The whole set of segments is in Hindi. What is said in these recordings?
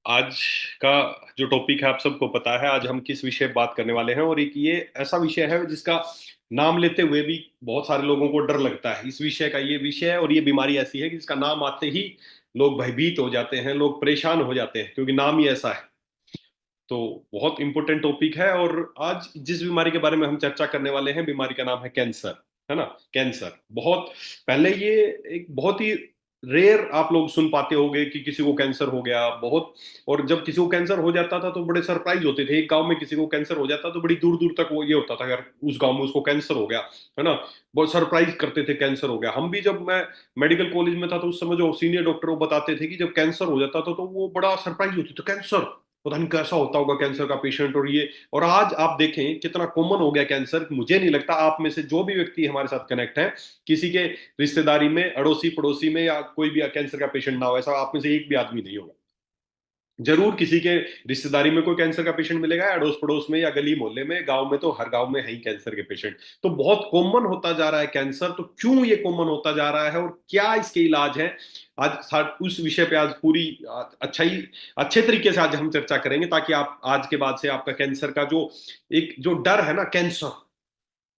आज का जो टॉपिक है आप सबको पता है। आज हम किस विषय पे बात करने वाले हैं, और एक ये ऐसा विषय है जिसका नाम लेते हुए भी बहुत सारे लोगों को डर लगता है। इस विषय का ये विषय है, और ये बीमारी ऐसी है कि जिसका नाम आते ही लोग भयभीत हो जाते हैं, लोग परेशान हो जाते हैं, क्योंकि नाम ही ऐसा है। तो बहुत इंपॉर्टेंट टॉपिक है। और आज जिस बीमारी के बारे में हम चर्चा करने वाले हैं, बीमारी का नाम है कैंसर। है ना? कैंसर बहुत पहले ये एक बहुत ही रेयर आप लोग सुन पाते होंगे कि किसी को कैंसर हो गया बहुत। और जब किसी को कैंसर हो जाता था तो बड़े सरप्राइज होते थे। एक गांव में किसी को कैंसर हो जाता तो बड़ी दूर दूर तक वो ये होता था, अगर उस गांव में उसको कैंसर हो गया, है ना, बहुत सरप्राइज करते थे कैंसर हो गया। हम भी जब मैं मेडिकल कॉलेज में था तो उस समय जो सीनियर डॉक्टर वो बताते थे कि जब कैंसर हो जाता था तो वो बड़ा सरप्राइज होती थी, कैंसर, पता नहीं कैसा होता होगा कैंसर का पेशेंट। और ये, और आज आप देखें कितना कॉमन हो गया कैंसर। मुझे नहीं लगता आप में से जो भी व्यक्ति हमारे साथ कनेक्ट है, किसी के रिश्तेदारी में, अड़ोसी पड़ोसी में, या कोई भी कैंसर का पेशेंट ना हो, ऐसा आप में से एक भी आदमी नहीं होगा। जरूर किसी के रिश्तेदारी में कोई कैंसर का पेशेंट मिलेगा, अड़ोस पड़ोस में या गली मोहल्ले में, गांव में तो हर गांव में है ही कैंसर के पेशेंट। तो बहुत कॉमन होता जा रहा है कैंसर। तो क्यों ये कॉमन होता जा रहा है और क्या इसके इलाज हैं, उस विषय पे आज पूरी अच्छे तरीके से आज हम चर्चा करेंगे, ताकि आप आज के बाद से आपका कैंसर का जो डर है ना, कैंसर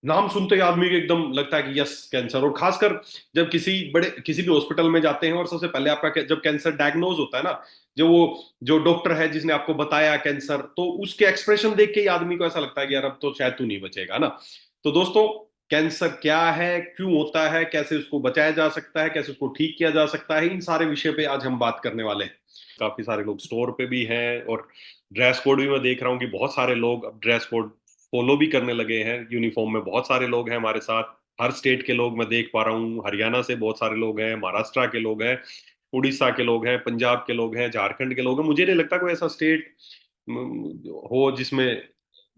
नाम सुनते ही आदमी को एकदम लगता है कि यस कैंसर। और खासकर जब किसी भी हॉस्पिटल में जाते हैं और सबसे पहले आपका जब कैंसर डायग्नोज होता है ना, जो डॉक्टर है जिसने आपको बताया कैंसर, तो उसके एक्सप्रेशन देख के ही आदमी को ऐसा लगता है कि यार अब तो शायद तू नहीं बचेगा ना। तो दोस्तों, कैंसर क्या है, क्यों होता है, कैसे उसको बचाया जा सकता है, कैसे उसको ठीक किया जा सकता है, इन सारे विषय पे आज हम बात करने वाले हैं। काफी सारे लोग स्टोर पे भी हैं, और ड्रेस कोड भी मैं देख रहा हूँ कि बहुत सारे लोग अब ड्रेस कोड फॉलो भी करने लगे हैं। यूनिफॉर्म में बहुत सारे लोग हैं हमारे साथ। हर स्टेट के लोग मैं देख पा रहा हूँ। हरियाणा से बहुत सारे लोग हैं, महाराष्ट्र के लोग हैं, उड़ीसा के लोग हैं, पंजाब के लोग हैं, झारखंड के लोग हैं। मुझे नहीं लगता कोई ऐसा स्टेट हो जिसमें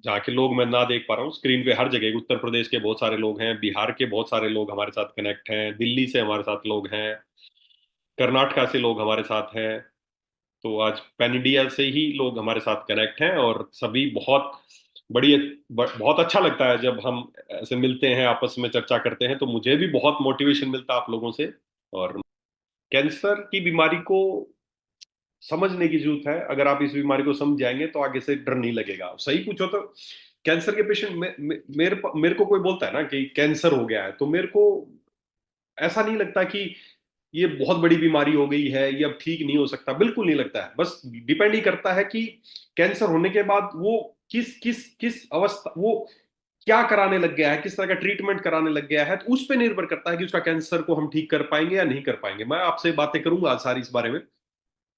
जहाँ के लोग मैं ना देख पा रहा हूँ स्क्रीन पे। हर जगह उत्तर प्रदेश के बहुत सारे लोग हैं, बिहार के बहुत सारे लोग हमारे साथ कनेक्ट हैं, दिल्ली से हमारे साथ लोग हैं, कर्नाटका से लोग हमारे साथ हैं। तो आज पैन इंडिया से ही लोग हमारे साथ कनेक्ट हैं, और सभी बहुत अच्छा लगता है जब हम ऐसे मिलते हैं, आपस में चर्चा करते हैं। तो मुझे भी बहुत मोटिवेशन मिलता है आप लोगों से। और कैंसर की बीमारी को समझने की जरूरत है। अगर आप इस बीमारी को समझ जाएंगे तो आगे से डर नहीं लगेगा। सही पूछो तो कैंसर के पेशेंट मेरे को कोई बोलता है ना कि कैंसर हो गया है, तो मेरे को ऐसा नहीं लगता कि ये बहुत बड़ी बीमारी हो गई है, ये अब ठीक नहीं हो सकता। बिल्कुल नहीं लगता है। बस डिपेंड ही करता है कि कैंसर होने के बाद वो किस किस किस अवस्था, वो क्या कराने लग गया है, किस तरह का ट्रीटमेंट कराने लग गया है। तो उस पर निर्भर करता है कि उसका कैंसर को हम ठीक कर पाएंगे या नहीं कर पाएंगे। मैं आपसे बातें करूंगा आज सारी इस बारे में।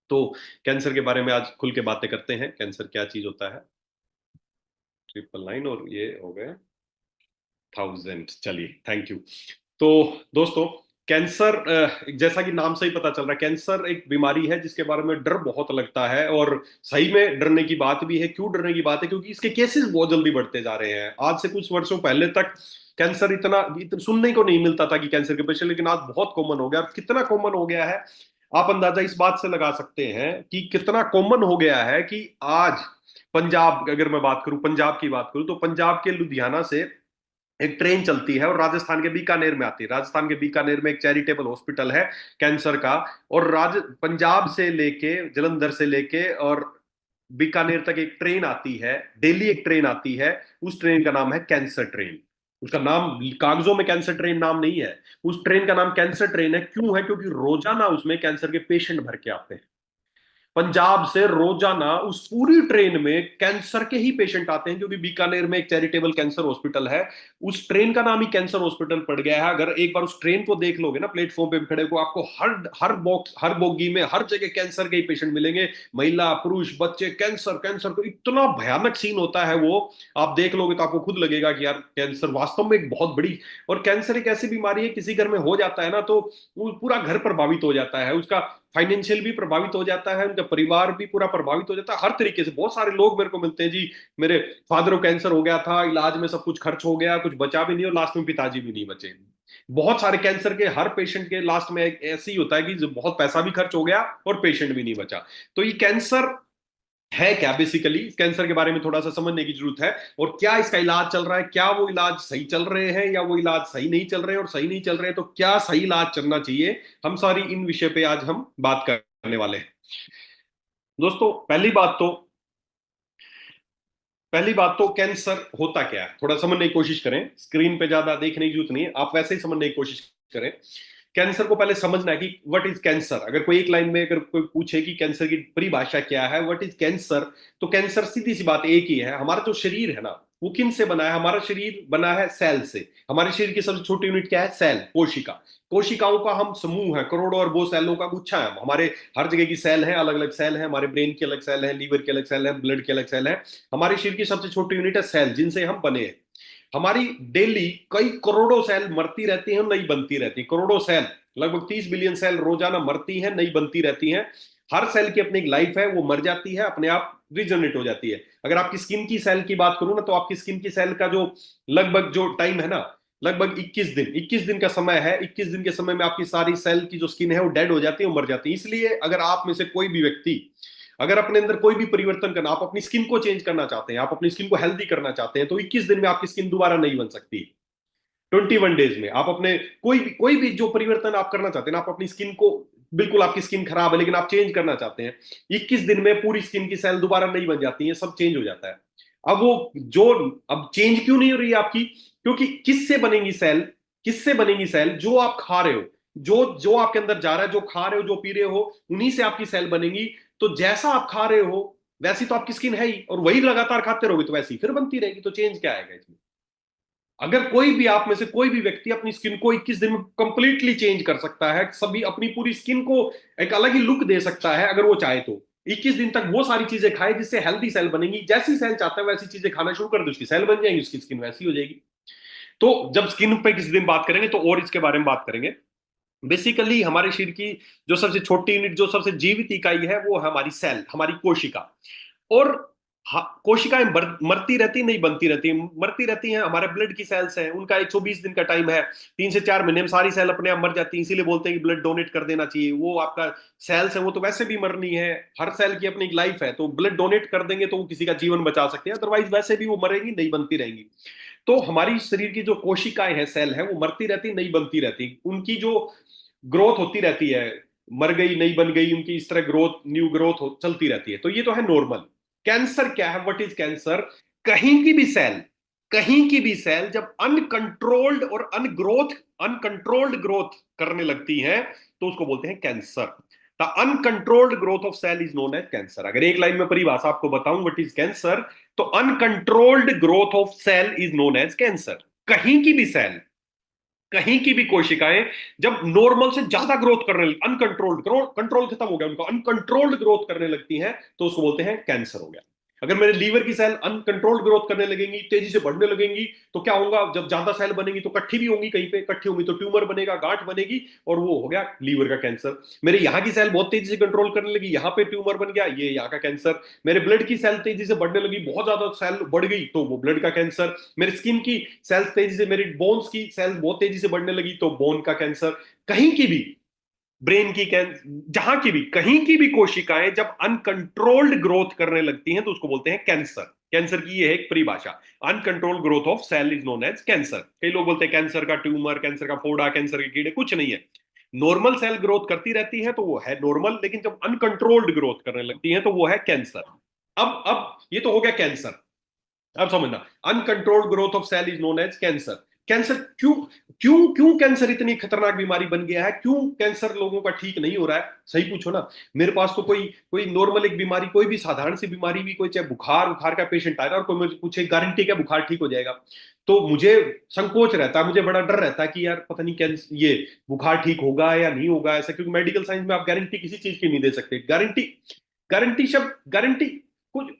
तो कैंसर के बारे में आज खुल के बातें करते हैं, कैंसर क्या चीज होता है। 999 और ये हो गए 1000। चलिए, थैंक यू। तो दोस्तों, कैंसर जैसा कि नाम से ही पता चल रहा है, कैंसर एक बीमारी है जिसके बारे में डर बहुत लगता है। और सही में डरने की बात भी है। क्यों डरने की बात है? क्योंकि इसके केसेस बहुत जल्दी बढ़ते जा रहे हैं। आज से कुछ वर्षों पहले तक कैंसर इतना सुनने को नहीं मिलता था कि कैंसर के पेशेंट, लेकिन आज बहुत कॉमन हो गया। कितना कॉमन हो गया है, आप अंदाजा इस बात से लगा सकते हैं कि कितना कॉमन हो गया है कि आज पंजाब, अगर मैं बात करूं, पंजाब की बात करूं, तो पंजाब के लुधियाना से एक ट्रेन चलती है और राजस्थान के बीकानेर में आती है। राजस्थान के बीकानेर में एक चैरिटेबल हॉस्पिटल है कैंसर का। और पंजाब से लेके, जलंधर से लेके और बीकानेर तक एक ट्रेन आती है, डेली एक ट्रेन आती है। उस ट्रेन का नाम है कैंसर ट्रेन। उसका नाम कागजों में कैंसर ट्रेन नाम नहीं है। उस ट्रेन का नाम कैंसर ट्रेन है। क्यों है? क्योंकि रोजाना उसमें कैंसर के पेशेंट भर के आते हैं। पंजाब से रोजाना उस पूरी ट्रेन में कैंसर के ही पेशेंट आते हैं, क्योंकि बीकानेर में एक चैरिटेबल कैंसर हॉस्पिटल है। उस ट्रेन का नाम ही कैंसर हॉस्पिटल पड़ गया है। अगर एक बार उस ट्रेन को देख लोगे ना, प्लेटफॉर्म पे खड़े को, आपको हर हर बॉक्स, हर बोगी में, हर जगह कैंसर के ही पेशेंट मिलेंगे। महिला, पुरुष, बच्चे, कैंसर कैंसर को, इतना भयानक सीन होता है वो। आप देख लोगे तो आपको खुद लगेगा कि यार कैंसर वास्तव में एक बहुत बड़ी, और कैंसर एक ऐसी बीमारी है, किसी घर में हो जाता है ना तो वो पूरा घर प्रभावित हो जाता है। उसका फाइनेंशियल भी प्रभावित हो जाता है, उनका परिवार भी पूरा प्रभावित हो जाता है, हर तरीके से। बहुत सारे लोग मेरे को मिलते हैं जी, मेरे फादर को कैंसर हो गया था, इलाज में सब कुछ खर्च हो गया, कुछ बचा भी नहीं, और लास्ट में पिताजी भी नहीं बचे। बहुत सारे कैंसर के हर पेशेंट के लास्ट में ऐसे ही होता है कि बहुत पैसा भी खर्च हो गया और पेशेंट भी नहीं बचा। तो ये कैंसर है क्या? बेसिकली कैंसर के बारे में थोड़ा सा समझने की जरूरत है। और क्या इसका इलाज चल रहा है, क्या वो इलाज सही चल रहे हैं, या वो इलाज सही नहीं चल रहे हैं, और सही नहीं चल रहे हैं तो क्या सही इलाज चलना चाहिए। हम सारी इन विषय पे आज हम बात करने वाले हैं। दोस्तों पहली बात तो कैंसर होता क्या है, थोड़ा समझने की कोशिश करें। स्क्रीन पे ज्यादा देखने की जरूरत नहीं है, आप वैसे ही समझने की कोशिश करें। कैंसर को पहले समझना है कि व्हाट इज कैंसर। अगर कोई एक लाइन में अगर कोई पूछे कि कैंसर की परिभाषा क्या है, व्हाट इज कैंसर, तो कैंसर सीधी सी बात एक ही है। हमारा जो शरीर है ना, वो किन से बना है? हमारा शरीर बना है सेल से। हमारे शरीर की सबसे छोटी यूनिट क्या है? सेल, कोशिका। कोशिकाओं का हम समूह है, करोड़ों और वो सेलों का गुच्छा है हमारे। हर जगह की सेल है, अलग अलग सेल है। हमारे ब्रेन की अलग सेल है, लीवर की अलग सेल है, ब्लड की अलग सेल है। हमारे शरीर की सबसे छोटी यूनिट है सेल, जिनसे हम बने हैं। हमारी डेली कई करोड़ों सेल मरती रहती हैं, नई बनती रहती हैं। करोड़ों सेल, लगभग 30 बिलियन सेल रोजाना मरती हैं, नई बनती रहती हैं। हर सेल की अपनी एक लाइफ है, वो मर जाती है, अपने आप रिजनरेट हो जाती है। अगर आपकी स्किन की सेल की बात करूं ना, तो आपकी स्किन की सेल का जो लगभग जो टाइम है ना, लगभग 21 दिन, 21 दिन का समय है। 21 दिन के समय में आपकी सारी सेल की जो स्किन है वो डेड हो जाती है, वो मर जाती है। इसलिए अगर आप में से कोई भी व्यक्ति अगर अपने अंदर कोई भी परिवर्तन करना, आप अपनी स्किन को चेंज करना चाहते हैं, आप अपनी स्किन को हेल्दी करना चाहते हैं, तो 21 दिन में आपकी स्किन दोबारा नहीं बन सकती। 21 डेज में आप अपने कोई भी जो परिवर्तन आप करना चाहते हैं ना, आप अपनी स्किन को, बिल्कुल आपकी स्किन खराब है लेकिन आप चेंज करना चाहते हैं, 21 दिन में पूरी स्किन की सेल दोबारा नहीं बन जाती है, सब चेंज हो जाता है। अब वो जो अब चेंज क्यों नहीं हो रही है आपकी? क्योंकि किससे बनेंगी सेल? किससे बनेंगी सेल? जो आप खा रहे हो, जो जो आपके अंदर जा रहा है, जो खा रहे हो, जो पी रहे हो, उन्हीं से आपकी सेल बनेंगी। तो जैसा आप खा रहे हो वैसी तो आपकी स्किन है ही, और वही लगातार खाते रहोगे तो वैसी फिर बनती रहेगी। तो चेंज क्या आएगा इसमें? अगर कोई भी आप में से कोई भी व्यक्ति अपनी स्किन को 21 दिन में कंप्लीटली चेंज कर सकता है, सभी अपनी पूरी स्किन को एक अलग ही लुक दे सकता है, अगर वो चाहे तो 21 दिन तक वो सारी चीजें खाए जिससे हेल्दी सेल बनेंगी। जैसी सेल चाहता है वैसी चीजें खाना शुरू कर दे, उसकी सेल बन जाएंगी, उसकी स्किन वैसी हो जाएगी। तो जब स्किन पे किसी दिन बात करेंगे तो और इसके बारे में बात करेंगे। बेसिकली हमारे शरीर की जो सबसे छोटी यूनिट, जो सबसे जीवित इकाई है, वो है हमारी सेल, हमारी कोशिका। और कोशिकाएं मरती रहती नहीं बनती रहती, मरती रहती हैं। हमारे ब्लड की सेल्स हैं, उनका 120 दिन का टाइम है। 3 से 4 महीने में सारी सेल अपने आप मर जाती हैं, इसीलिए बोलते हैं कि ब्लड डोनेट कर देना चाहिए। वो आपका सेल्स है, वो तो वैसे भी मरनी है। हर सेल की अपनी एक लाइफ है, तो ब्लड डोनेट कर देंगे तो वो किसी का जीवन बचा सकते हैं, अदरवाइज वैसे भी वो मरेंगी, नहीं बनती रहेंगी। तो हमारी शरीर की जो कोशिकाएं हैं, सेल है, वो मरती रहती नहीं बनती रहती। उनकी जो ग्रोथ होती रहती है, मर गई नहीं बन गई, उनकी इस तरह ग्रोथ, न्यू ग्रोथ चलती रहती है। तो ये तो है नॉर्मल। कैंसर क्या है? What is cancer? कहीं की भी सेल, कहीं की भी सेल जब अनकंट्रोल्ड और अनकंट्रोल्ड ग्रोथ करने लगती है, तो उसको बोलते हैं cancer. The uncontrolled growth of cell is known as cancer. अगर एक लाइन में परिभाषा आपको बताऊं व्हाट इज कैंसर, तो uncontrolled growth of cell is known as cancer. कहीं की भी सेल, कहीं की भी कोशिकाएं जब नॉर्मल से ज्यादा ग्रोथ करने लगी, अनकंट्रोल्ड ग्रोथ, कंट्रोल खत्म हो गया उनका, अनकंट्रोल्ड ग्रोथ करने लगती हैं, तो उसको बोलते हैं कैंसर हो गया। अगर मेरे लीवर की सेल अनकंट्रोल्ड ग्रोथ करने लगेंगी, तेजी से बढ़ने लगेंगी, तो क्या होगा? जब ज्यादा सेल बनेंगी तो इकट्ठी भी होंगी, कहीं पे इकट्ठी होंगी तो ट्यूमर बनेगा, गांठ बनेगी, और वो हो गया लीवर का कैंसर। मेरे यहाँ की सेल बहुत तेजी से कंट्रोल करने लगी, यहाँ पे ट्यूमर बन गया, ये यहाँ का कैंसर। मेरे ब्लड की सेल तेजी से बढ़ने लगी, बहुत ज्यादा सेल बढ़ गई, तो वो ब्लड का कैंसर। मेरी स्किन की सेल्स तेजी से, मेरी बोन्स की सेल बहुत तेजी से बढ़ने लगी, तो बोन का कैंसर। कहीं की भी, ब्रेन की कैंसर, जहां की भी, कहीं की भी कोशिकाएं जब अनकंट्रोल्ड ग्रोथ करने लगती हैं, तो उसको बोलते हैं कैंसर। कैंसर की ये है एक परिभाषा, uncontrolled growth of cell is known as cancer. कई लोग बोलते हैं कैंसर का ट्यूमर, कैंसर का फोड़ा, कैंसर के कीड़े, कुछ नहीं है। नॉर्मल सेल ग्रोथ करती रहती है तो वो है नॉर्मल, लेकिन जब अनकंट्रोल्ड ग्रोथ करने लगती है तो वो है कैंसर। अब ये तो हो गया कैंसर। अब समझना, uncontrolled growth of cell is known as cancer. Cancer क्यों, क्यों क्यों कैंसर इतनी खतरनाक बीमारी बन गया है? क्यों कैंसर लोगों का ठीक नहीं हो रहा है? सही पूछो ना। मेरे पास तो कोई कोई नॉर्मल एक बीमारी, कोई भी साधारण सी बीमारी भी, कोई चाहे बुखार बुखार का पेशेंट आएगा और कोई मुझे पूछे गारंटी क्या बुखार ठीक हो जाएगा, तो मुझे संकोच रहता है, मुझे बड़ा डर रहता है कि यार पता नहीं कैंसर, ये बुखार ठीक होगा या नहीं होगा ऐसा। क्योंकि मेडिकल साइंस में आप गारंटी किसी चीज की नहीं दे सकते। गारंटी, गारंटी शब्द, गारंटी कुछ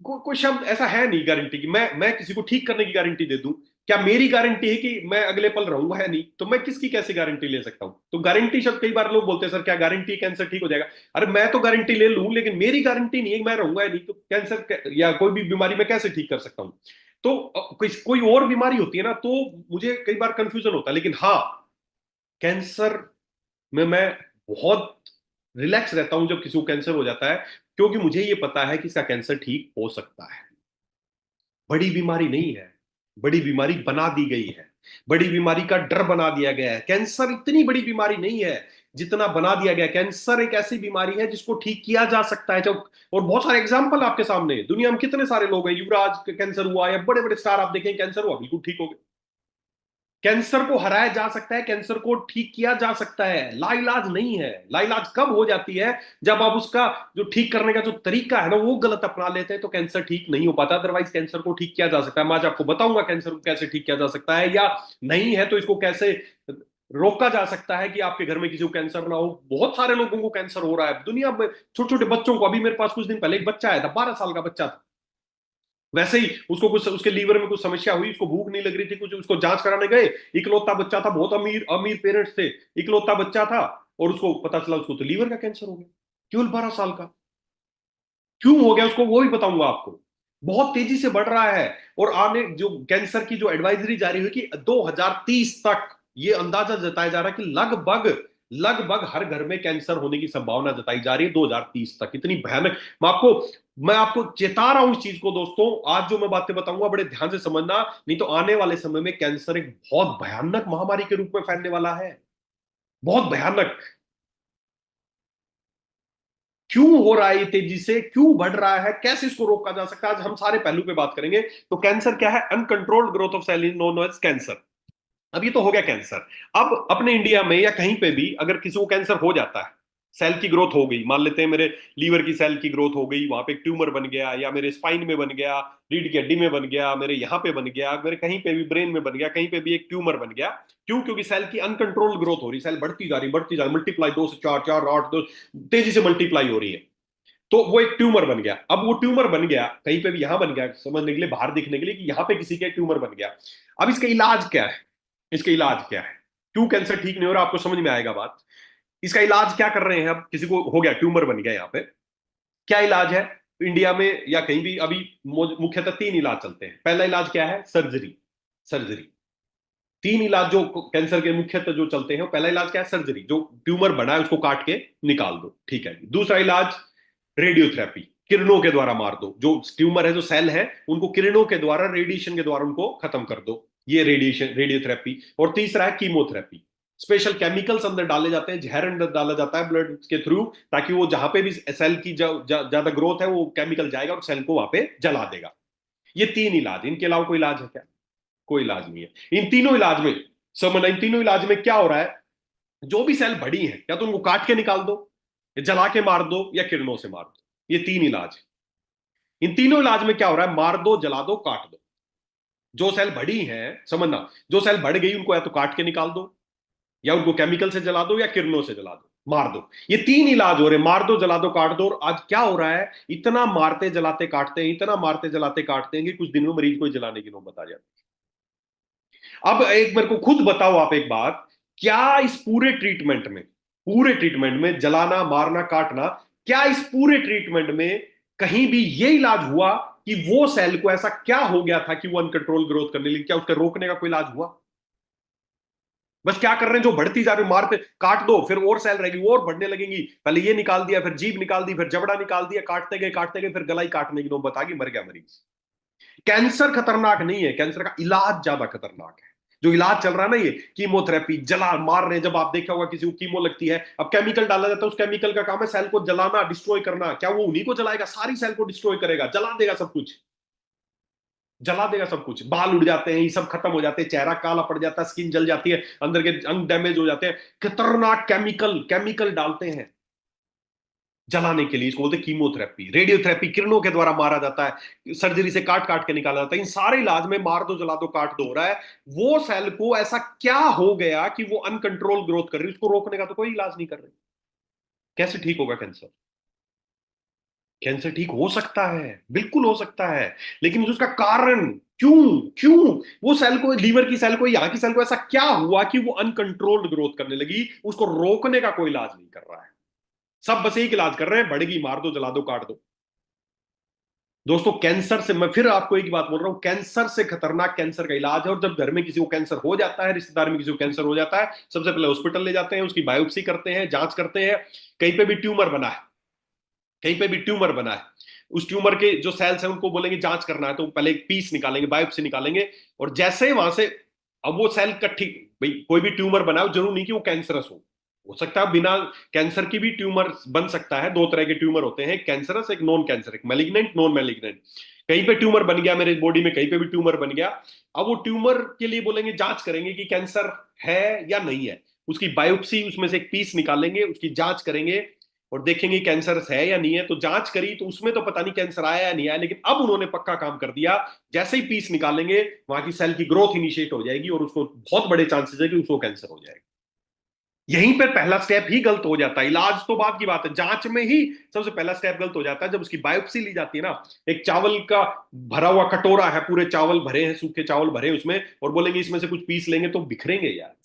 कोई शब्द ऐसा है नहीं गारंटी की। मैं किसी को ठीक करने की गारंटी दे दूं, क्या मेरी गारंटी है कि मैं अगले पल रहूंगा? है नहीं, तो मैं किसकी कैसे गारंटी ले सकता हूं? तो गारंटी शब्द, कई बार लोग बोलते हैं सर क्या गारंटी कैंसर ठीक हो जाएगा? अरे मैं तो गारंटी ले लूं, लेकिन मेरी गारंटी नहीं है कि मैं रहूंगा या नहीं, तो कैंसर या कोई भी बीमारी मैं कैसे ठीक कर सकता हूं? तो कोई और बीमारी होती है ना, तो मुझे कई बार कंफ्यूजन होता है। लेकिन हाँ, कैंसर में मैं बहुत रिलैक्स रहता हूं जब किसी को कैंसर हो जाता है, क्योंकि मुझे ये पता है कि इसका कैंसर ठीक हो सकता है। बड़ी बीमारी नहीं है, बड़ी बीमारी बना दी गई है, बड़ी बीमारी का डर बना दिया गया है। कैंसर इतनी बड़ी बीमारी नहीं है। जितना बना दिया गया। कैंसर एक ऐसी बीमारी है जिसको ठीक किया जा सकता है। जब और बहुत सारे एग्जाम्पल आपके सामने, दुनिया में कितने सारे लोग हैं, युवराज का कैंसर हुआ, या बड़े बड़े स्टार आप देखें कैंसर हुआ बिल्कुल ठीक हो गए। कैंसर को हराया जा सकता है, कैंसर को ठीक किया जा सकता है, लाइलाज नहीं है। लाइलाज कब हो जाती है, जब आप उसका जो ठीक करने का जो तरीका है ना वो गलत अपना लेते हैं, तो कैंसर ठीक नहीं हो पाता। अदरवाइज कैंसर को ठीक किया जा सकता है। मैं आज आपको बताऊंगा कैंसर को कैसे ठीक किया जा सकता है, या नहीं है तो इसको कैसे रोका जा सकता है कि आपके घर में किसी को कैंसर ना हो। बहुत सारे लोगों को कैंसर हो रहा है दुनिया में, छोटे छोटे बच्चों को। अभी मेरे पास कुछ दिन पहले एक बच्चा आया था, 12 साल का बच्चा था। वैसे ही उसको कुछ, उसके लीवर में कुछ समस्या हुई, उसको भूख नहीं लग रही थी, कुछ उसको जांच कराने गए। इकलौता बच्चा था, बहुत अमीर अमीर पेरेंट्स थे, इकलौता बच्चा था, और उसको पता चला उसको तो लीवर का कैंसर हो गया, केवल 12 साल का। क्यों हो गया उसको वो भी बताऊंगा आपको। बहुत तेजी से बढ़ रहा है। और आने जो कैंसर की जो एडवाइजरी जारी हुई कि 2030 तक ये अंदाजा जताया जा रहा है कि लगभग लगभग हर घर में कैंसर होने की संभावना जताई जा रही है 2030 तक। इतनी भयानक। मैं आपको चेता रहा हूं इस चीज को दोस्तों। आज जो मैं बातें बताऊंगा बड़े ध्यान से समझना, नहीं तो आने वाले समय में कैंसर एक बहुत भयानक महामारी के रूप में फैलने वाला है। बहुत भयानक। क्यों हो रहा है ये तेजी से, क्यों बढ़ रहा है, कैसे इसको रोका जा सकता है, आज हम सारे पहलू पे बात करेंगे। तो कैंसर क्या है? Uncontrolled growth of cell is known as cancer. अब ये तो हो गया कैंसर। अब अपने इंडिया में या कहीं पे भी अगर किसी को कैंसर हो जाता है, सेल की ग्रोथ हो गई, मान लेते हैं मेरे लीवर की सेल की ग्रोथ हो गई, वहां पे एक ट्यूमर बन गया, या मेरे स्पाइन में बन गया, रीढ़ की हड्डी में बन गया, मेरे यहाँ पे बन गया, मेरे कहीं पे भी ब्रेन में बन गया, कहीं पे भी एक ट्यूमर बन गया। क्यों? क्योंकि सेल की अनकंट्रोल्ड ग्रोथ हो रही, सेल बढ़ती जा रही, मल्टीप्लाई 2 से 4, 4 8 2, तेजी से मल्टीप्लाई हो रही है। तो वो एक ट्यूमर बन गया। अब वो ट्यूमर बन गया कहीं पे भी, यहां बन गया, समझने के लिए, बाहर दिखने के लिए कि यहां पे किसी के ट्यूमर बन गया। अब इसका इलाज क्या है? इसका इलाज क्या है? क्यों कैंसर ठीक नहीं हो रहा, आपको समझ में आएगा बात। इसका इलाज क्या कर रहे हैं? अब किसी को हो गया, ट्यूमर बन गया यहाँ पे, क्या इलाज है? इंडिया में या कहीं भी अभी मुख्यतः 3 इलाज चलते हैं। पहला इलाज क्या है? सर्जरी। सर्जरी। 3 इलाज जो कैंसर के मुख्यतः जो चलते हैं, पहला इलाज क्या है? सर्जरी। जो ट्यूमर बना है उसको काट के निकाल दो, ठीक है। दूसरा इलाज रेडियोथेरेपी, किरणों के द्वारा मार दो। जो ट्यूमर है, जो सेल है, उनको किरणों के द्वारा, रेडिएशन के द्वारा उनको खत्म कर दो, ये रेडिएशन रेडियोथेरेपी। और तीसरा है कीमोथेरेपी। स्पेशल केमिकल्स अंदर डाले जाते हैं, जहर अंदर डाला जाता है ब्लड के थ्रू, ताकि वो जहां पे भी सेल की ज्यादा ग्रोथ है वो केमिकल जाएगा और सेल को वहां पे जला देगा। ये 3 इलाज, इनके अलावा कोई इलाज है क्या? कोई इलाज नहीं है इन तीनों इलाज में। समझना, इन तीनों इलाज में क्या हो रहा है, जो भी सेल बड़ी है या तो उनको काट के निकाल दो, या जला के मार दो, या किरणों से मार दो। ये 3 इलाज है। इन तीनों इलाज में क्या हो रहा है? मार दो, जला दो, काट दो। जो सेल बड़ी है, समझना, जो सेल बढ़ गई उनको या तो काट के निकाल दो, या उनको केमिकल से जला दो, या किरणों से जला दो, मार दो। ये 3 इलाज हो रहे हैं, मार दो, जला दो, काट दो। और आज क्या हो रहा है, इतना मारते जलाते काटते हैं, इतना मारते जलाते काटते हैं कि कुछ दिन में मरीज को जलाने की नौबत आ जाती है। अब एक मेरे को खुद बताओ आप एक बात, क्या इस पूरे ट्रीटमेंट में जलाना, मारना, काटना, क्या इस पूरे ट्रीटमेंट में कहीं भी ये इलाज हुआ कि वो सेल को ऐसा क्या हो गया था कि वो अनकंट्रोल ग्रोथ करने लगी? क्या उसका रोकने का कोई इलाज हुआ? बस क्या कर रहे हैं, जो बढ़ती जा रही, मारते, काट दो, फिर और सेल रहेगी, वो और बढ़ने लगेंगी। पहले ये निकाल दिया, फिर जीभ निकाल दी, फिर जबड़ा निकाल दिया, काटते गए, फिर गलाई काटने की नौबत आ गई, मर गया मरीज। कैंसर खतरनाक नहीं है, कैंसर का इलाज ज्यादा खतरनाक है। जो इलाज चल रहा है ना, ये कीमोथेरेपी, जला मार रहे हैं। जब आप देखा होगा किसी को कीमो लगती है, अब केमिकल डाला जाता है, उस केमिकल का काम है सेल को जलाना, डिस्ट्रॉय करना। क्या वो उन्हीं को जलाएगा? सारी सेल को डिस्ट्रॉय करेगा, जला देगा सब कुछ, जला देगा सब कुछ। बाल उड़ जाते हैं, ये सब खत्म हो जाते हैं, चेहरा काला पड़ जाता है, स्किन जल जाती है, अंदर के अंग डैमेज हो जाते हैं। खतरनाक केमिकल केमिकल डालते हैं जलाने के लिए, इसको बोलते हैं कीमोथेरेपी। रेडियोथेरेपी, किरणों के द्वारा मारा जाता है, सर्जरी से काट काट के निकाला जाता है। इन सारे इलाज में मार दो, जला दो, काट दो हो रहा है। वो सेल को ऐसा क्या हो गया कि वो अनकंट्रोल ग्रोथ कर रही है? उसको रोकने का तो कोई इलाज नहीं कर रहे। कैसे ठीक होगा कैंसर? कैंसर ठीक हो सकता है, बिल्कुल हो सकता है, लेकिन उसका कारण, क्यों क्यों वो सेल को, लीवर की सेल को, यहां की सेल को ऐसा क्या हुआ कि वो अनकंट्रोल्ड ग्रोथ करने लगी? उसको रोकने का कोई इलाज नहीं कर रहा है। सब बस एक इलाज कर रहे हैं, बढ़ेगी, मार दो, जला दो, काट दो। दोस्तों, कैंसर से, मैं फिर आपको एक बात बोल रहा हूं, कैंसर से खतरनाक कैंसर का इलाज है। और जब घर में किसी को कैंसर हो जाता है, रिश्तेदार में किसी को कैंसर हो जाता है, सबसे पहले हॉस्पिटल ले जाते हैं, उसकी बायोप्सी करते हैं, जांच करते हैं। कहीं पे भी ट्यूमर बना है, कहीं पे भी ट्यूमर बना है, उस ट्यूमर के जो सेल्स हैं उनको बोलेंगे जांच करना है, तो पहले एक पीस निकालेंगे, बायोप्सी निकालेंगे। और जैसे वहां से, अब वो सेल कट्ठी, भाई कोई भी ट्यूमर बना हो, जरूर नहीं कि वो कैंसरस हो, हो सकता है बिना कैंसर की भी ट्यूमर बन सकता है। दो तरह के ट्यूमर होते हैं, एक कैंसरस एक नॉन कैंसर, एक मैलिग्नेंट नॉन मैलिग्नेंट। कहीं पे ट्यूमर बन गया मेरे बॉडी में, कहीं पे भी ट्यूमर बन गया, अब वो ट्यूमर के लिए बोलेंगे जांच करेंगे कि कैंसर है या नहीं है। उसकी बायोप्सी, उसमें से एक पीस निकालेंगे, उसकी जांच करेंगे और देखेंगे कैंसर है या नहीं है। तो जांच करी तो उसमें तो पता नहीं कैंसर आया या नहीं आया, लेकिन अब उन्होंने पक्का काम कर दिया, जैसे ही पीस निकालेंगे वहां की सेल की ग्रोथ इनिशिएट हो जाएगी और उसको बहुत बड़े चांसेस है कि उसको कैंसर हो जाएगा। यहीं पर पहला स्टेप ही गलत हो जाता है। इलाज तो बात की बात है, जांच में ही सबसे पहला स्टेप गलत हो जाता है। जब उसकी बायोप्सी ली जाती है ना, एक चावल का भरा हुआ कटोरा है, पूरे चावल भरे हैं, सूखे चावल भरे हैं उसमें, और बोलेंगे इसमें से कुछ पीस लेंगे तो बिखरेंगे यार।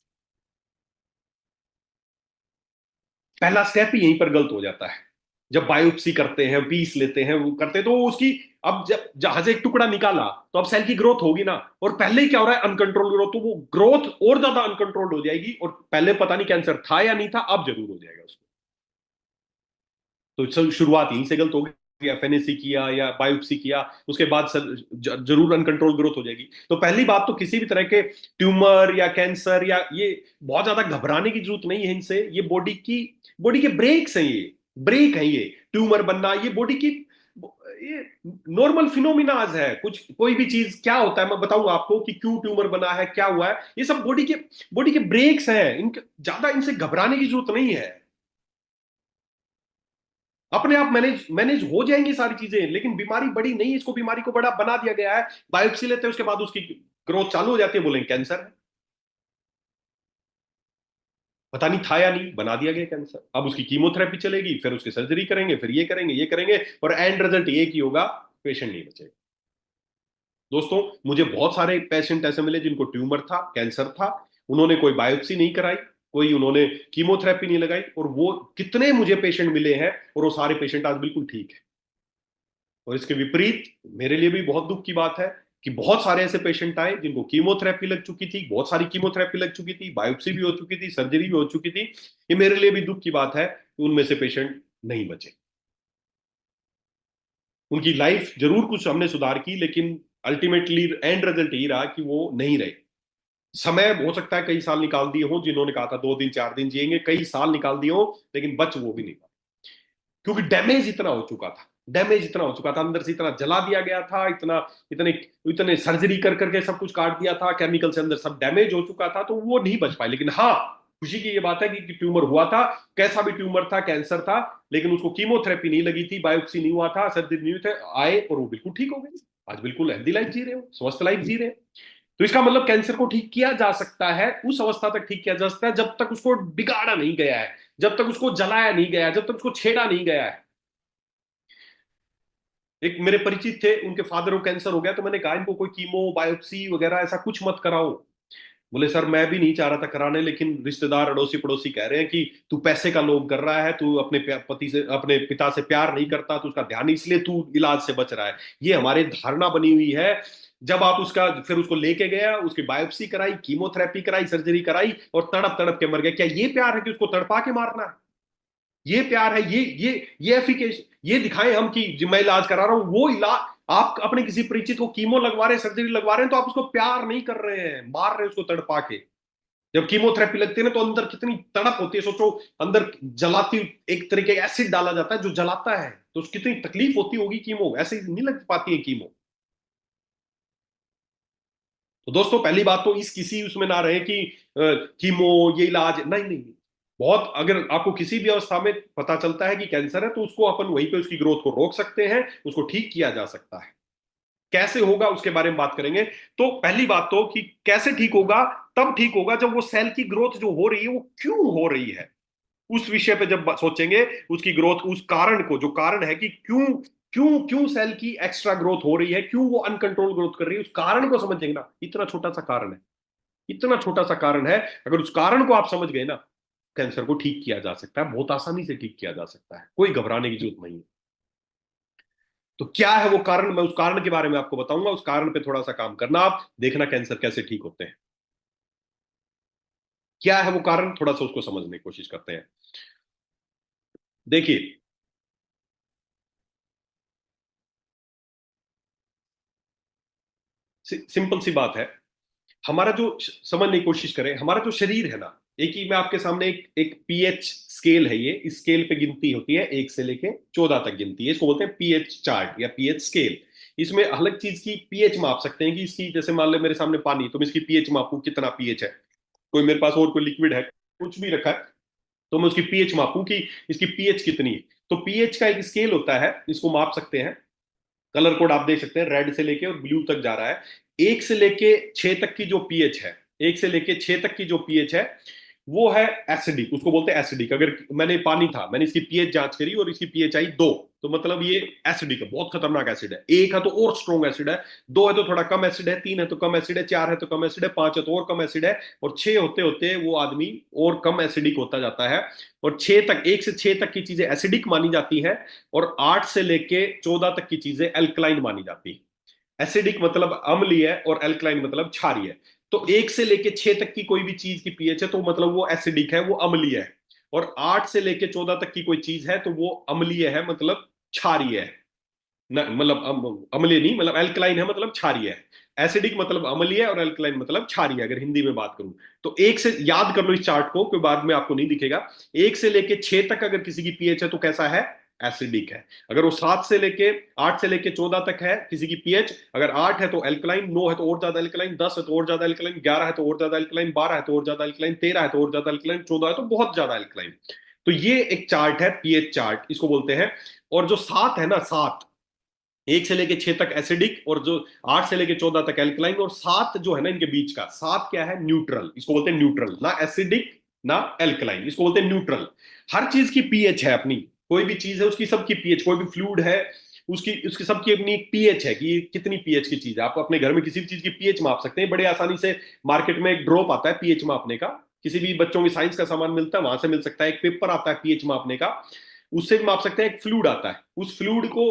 पहला स्टेप ही यहीं पर गलत हो जाता है। जब बायोप्सी करते हैं, पीस लेते हैं, वो करते हैं, तो उसकी, अब जब जहां से एक टुकड़ा निकाला तो अब सेल की ग्रोथ होगी ना, और पहले ही क्या हो रहा है, अनकंट्रोल ग्रोथ, तो वो ग्रोथ और ज्यादा अनकंट्रोल्ड हो जाएगी, और पहले पता नहीं कैंसर था या नहीं था, अब जरूर हो जाएगा उसको। तो शुरुआत यहीं से गलत होगी, एफएनएसी किया या बायोप्सी किया, उसके बाद सर जरूर अनकंट्रोल ग्रोथ हो जाएगी। तो पहली बात तो किसी भी तरह के ट्यूमर या कैंसर या ये, बहुत ज्यादा घबराने की जरूरत नहीं है इनसे। ये बॉडी के ब्रेक्स हैं, ये ब्रेक है। ये ट्यूमर बनना, ये बॉडी की, ये नॉर्मल फिनोमिनाज है। कुछ कोई भी चीज क्या होता है, मैं बताऊंगा आपको कि क्यों ट्यूमर बना है, क्या हुआ है, ये सब बॉडी के ब्रेक्स हैं। इनके ज्यादा इनसे घबराने की जरूरत नहीं है। अपने आप मैनेज मैनेज हो जाएंगी सारी चीजें, लेकिन बीमारी बड़ी नहीं है, इसको बीमारी को बड़ा बना दिया गया है। बायोप्सी लेते हैं, उसके बाद उसकी ग्रोथ चालू हो जाती है, बोलेंगे कैंसर है। पता नहीं था या नहीं, बना दिया गया कैंसर। अब उसकी कीमोथेरेपी चलेगी, फिर उसकी सर्जरी करेंगे, फिर ये करेंगे, ये करेंगे, और एंड रिजल्ट ये की होगा, पेशेंट नहीं बचेगा। दोस्तों, मुझे बहुत सारे पेशेंट ऐसे मिले जिनको ट्यूमर था, कैंसर था, उन्होंने कोई बायोप्सी नहीं कराई, कोई उन्होंने कीमोथेरेपी नहीं लगाई, और वो कितने मुझे पेशेंट मिले हैं, और वो सारे पेशेंट आज बिल्कुल ठीक है। और इसके विपरीत मेरे लिए भी बहुत दुख की बात है कि बहुत सारे ऐसे पेशेंट आए जिनको कीमोथेरेपी लग चुकी थी, बहुत सारी कीमोथेरेपी लग चुकी थी, बायोप्सी भी हो चुकी थी, सर्जरी भी हो चुकी थी। ये मेरे लिए भी दुख की बात है कि उनमें से पेशेंट नहीं बचे। उनकी लाइफ जरूर कुछ हमने सुधार की, लेकिन अल्टीमेटली एंड रिजल्ट यही रहा कि वो नहीं रहे। समय हो सकता है कई साल निकाल दिए हो, जिन्होंने कहा था 2 दिन 4 दिन जिएंगे, कई साल निकाल दिए हो, लेकिन बच वो भी नहीं पाए, क्योंकि डैमेज इतना हो चुका था। डैमेज इतना हो चुका था, अंदर से इतना जला दिया गया था, इतना, इतने इतने सर्जरी कर करके सब कुछ काट दिया था, केमिकल से अंदर सब डैमेज हो चुका था, तो वो नहीं बच पाए। लेकिन हाँ, खुशी की ये बात है कि ट्यूमर हुआ था, कैसा भी ट्यूमर था, कैंसर था, लेकिन उसको कीमोथेरेपी नहीं लगी थी, बायोप्सी नहीं हुआ था, सर्जरी नहीं हुई थे, आए और वो बिल्कुल ठीक हो गए। आज बिल्कुल हेल्दी लाइफ जी रहे हो, स्वस्थ लाइफ जी रहे हो। तो इसका मतलब कैंसर को ठीक किया जा सकता है, उस अवस्था तक ठीक किया जा सकता है जब तक उसको बिगाड़ा नहीं गया है, जब तक उसको जलाया नहीं गया है, जब तक उसको छेड़ा नहीं गया है। एक मेरे परिचित थे, उनके फादर को कैंसर हो गया, तो मैंने कहा इनको कोई कीमो बायोप्सी वगैरह ऐसा कुछ मत कराओ। बोले सर मैं भी नहीं चाह रहा था कराने, लेकिन रिश्तेदार अड़ोसी पड़ोसी कह रहे हैं कि तू पैसे का लोभ कर रहा है, तू अपने पति से, अपने पिता से प्यार नहीं करता, तू उसका ध्यान, इसलिए तू इलाज से बच रहा है। ये हमारे धारणा बनी हुई है। जब आप उसका, फिर उसको लेके गया, उसकी बायोप्सी कराई, कीमोथेरेपी कराई, सर्जरी कराई, और तड़प तड़प के मर गया। क्या ये प्यार है कि उसको तड़पा के मारना है? ये प्यार है? ये एफिकेश, ये दिखाएं हम कि जो मैं इलाज करा रहा हूं वो इलाज। आप अपने किसी परिचित को कीमो लगवा रहे हैं, सर्जरी लगवा रहे हैं, तो आप उसको प्यार नहीं कर रहे हैं, मार रहे हैं उसको तड़पा के। जब कीमोथेरेपी लगती है ना, तो अंदर कितनी तड़प होती है, सोचो। अंदर जलाती, एक तरीके का एसिड डाला जाता है जो जलाता है, तो कितनी तकलीफ होती होगी। कीमो ऐसे नहीं लग पाती है कीमो। तो दोस्तों, पहली बात तो इस किसी उसमें ना रहे कि कीमो ये इलाज नहीं, नहीं, नहीं। बहुत, अगर आपको किसी भी अवस्था में पता चलता है कि कैंसर है, तो उसको अपन वहीं पे उसकी ग्रोथ को रोक सकते हैं, उसको ठीक किया जा सकता है। कैसे होगा उसके बारे में बात करेंगे। तो पहली बात तो कि कैसे ठीक होगा, तब ठीक होगा जब वो सेल की ग्रोथ जो हो रही है वो क्यों हो रही है, उस विषय पे जब सोचेंगे, उसकी ग्रोथ, उस कारण को, जो कारण है कि क्यों क्यों क्यों सेल की एक्स्ट्रा ग्रोथ हो रही है, क्यों वो अनकंट्रोल ग्रोथ कर रही है, उस कारण को समझेंगे ना। इतना छोटा सा कारण है, इतना छोटा सा कारण है। अगर उस कारण को आप समझ गए ना, कैंसर को ठीक किया जा सकता है, बहुत आसानी से ठीक किया जा सकता है, कोई घबराने की जरूरत नहीं है। तो क्या है वो कारण, मैं उस कारण के बारे में आपको बताऊंगा। उस कारण पे थोड़ा सा काम करना, आप देखना कैंसर कैसे ठीक होते हैं। क्या है वो कारण, थोड़ा सा उसको समझने की कोशिश करते हैं। देखिए, सिंपल सी बात है। हमारा जो, समझने की कोशिश करें, हमारा जो शरीर है ना, एक ही मैं आपके सामने एक पीएच स्केल है, ये इस स्केल पे गिनती होती है 1 से लेके 14 तक गिनती है, इसको बोलते हैं पीएच चार्ट या पीएच स्केल। इसमें अलग चीज की पीएच माप सकते हैं कि इसकी, जैसे मान लो मेरे सामने पानी, तो मैं इसकी पीएच मापूं कितना पीएच है। कोई मेरे पास और कोई लिक्विड है, कुछ भी रखा है, तो मैं उसकी पीएच मापूं कि इसकी पीएच कितनी है। तो पीएच का एक स्केल होता है, इसको माप सकते हैं। कलर कोड आप देख सकते हैं, रेड से लेके और ब्लू तक जा रहा है। 1 से लेके 6 तक की जो पीएच है, 1 से लेके 6 तक की जो पीएच है, वो है एसिडिक, उसको बोलते हैं एसिडिक। अगर मैंने पानी था, मैंने इसकी पीएच जांच करी और इसकी पीएच आई 2, तो मतलब ये एसिडिक है, बहुत खतरनाक एसिड है। 1 है तो और स्ट्रॉन्ग एसिड है, 2 है तो थोड़ा कम एसिड है, 3 है तो कम एसिड है, 4 है तो कम एसिड है, 5 है तो और कम एसिड है, और 6 होते होते वो आदमी और कम एसिडिक होता जाता है। और 6 तक, 1 से 6 तक की चीजें एसिडिक मानी जाती है, और 8 से लेके 14 तक की चीजें एल्कलाइन मानी जाती है। एसिडिक मतलब अम्लीय है और एल्कलाइन मतलब क्षारीय है। तो 1 से लेके 6 तक की कोई भी चीज की पीएच है तो मतलब वो एसिडिक है, वो अम्लीय है। और 8 से लेके 14 तक की कोई चीज है तो वो अम्लीय है, मतलब क्षारीय है। न मतलब अम्लीय नहीं, मतलब एल्कलाइन है मतलब क्षारीय है। एसिडिक मतलब अम्लीय है और एल्कलाइन मतलब क्षारीय, अगर हिंदी में बात करूं। तो एक से याद कर लो इस चार्ट को, कोई बाद में आपको नहीं दिखेगा। 1 से लेके 6 तक अगर किसी की पीएच है तो कैसा है, एसिडिक है। अगर वो 8 से लेके 14 तक है किसी की पीएच, अगर 8 है तो एल्कलाइन, 9 है तो और ज्यादा एल्कलाइन, 10 है तो और ज्यादा एल्कलाइन, 11 है तो और ज्यादा एल्कलाइन, 12 है तो और ज्यादा एल्कलाइन, 13 है तो और ज्यादा एल्कलाइन, 14 है तो बहुत ज्यादा एल्कलाइन। तो ये एक चार्ट है, पीएच चार्ट इसको बोलते हैं। और जो 7 है ना, 7, 1 से लेके 6 तक एसिडिक, और जो 8 से लेके 14 तक एल्कलाइन, और 7 जो है ना इनके बीच का, 7 क्या है, न्यूट्रल, इसको बोलते हैं न्यूट्रल, ना एसिडिक ना एल्कलाइन, इसको बोलते हैं न्यूट्रल। हर चीज की पीएच है अपनी, कोई भी चीज है उसकी सबकी पीएच, कोई भी फ्लूइड है उसकी उसकी सबकी अपनी एक पीएच है कि ये कितनी पीएच की चीज है। आप अपने घर में किसी भी चीज की पीएच माप सकते हैं बड़े आसानी से। मार्केट में एक ड्रॉप आता है पीएच मापने का, किसी भी बच्चों की साइंस का सामान मिलता है वहां से मिल सकता है। एक पेपर आता है पीएच मापने का, उससे भी माप सकते हैं। एक फ्लूइड आता है, उस फ्लूइड को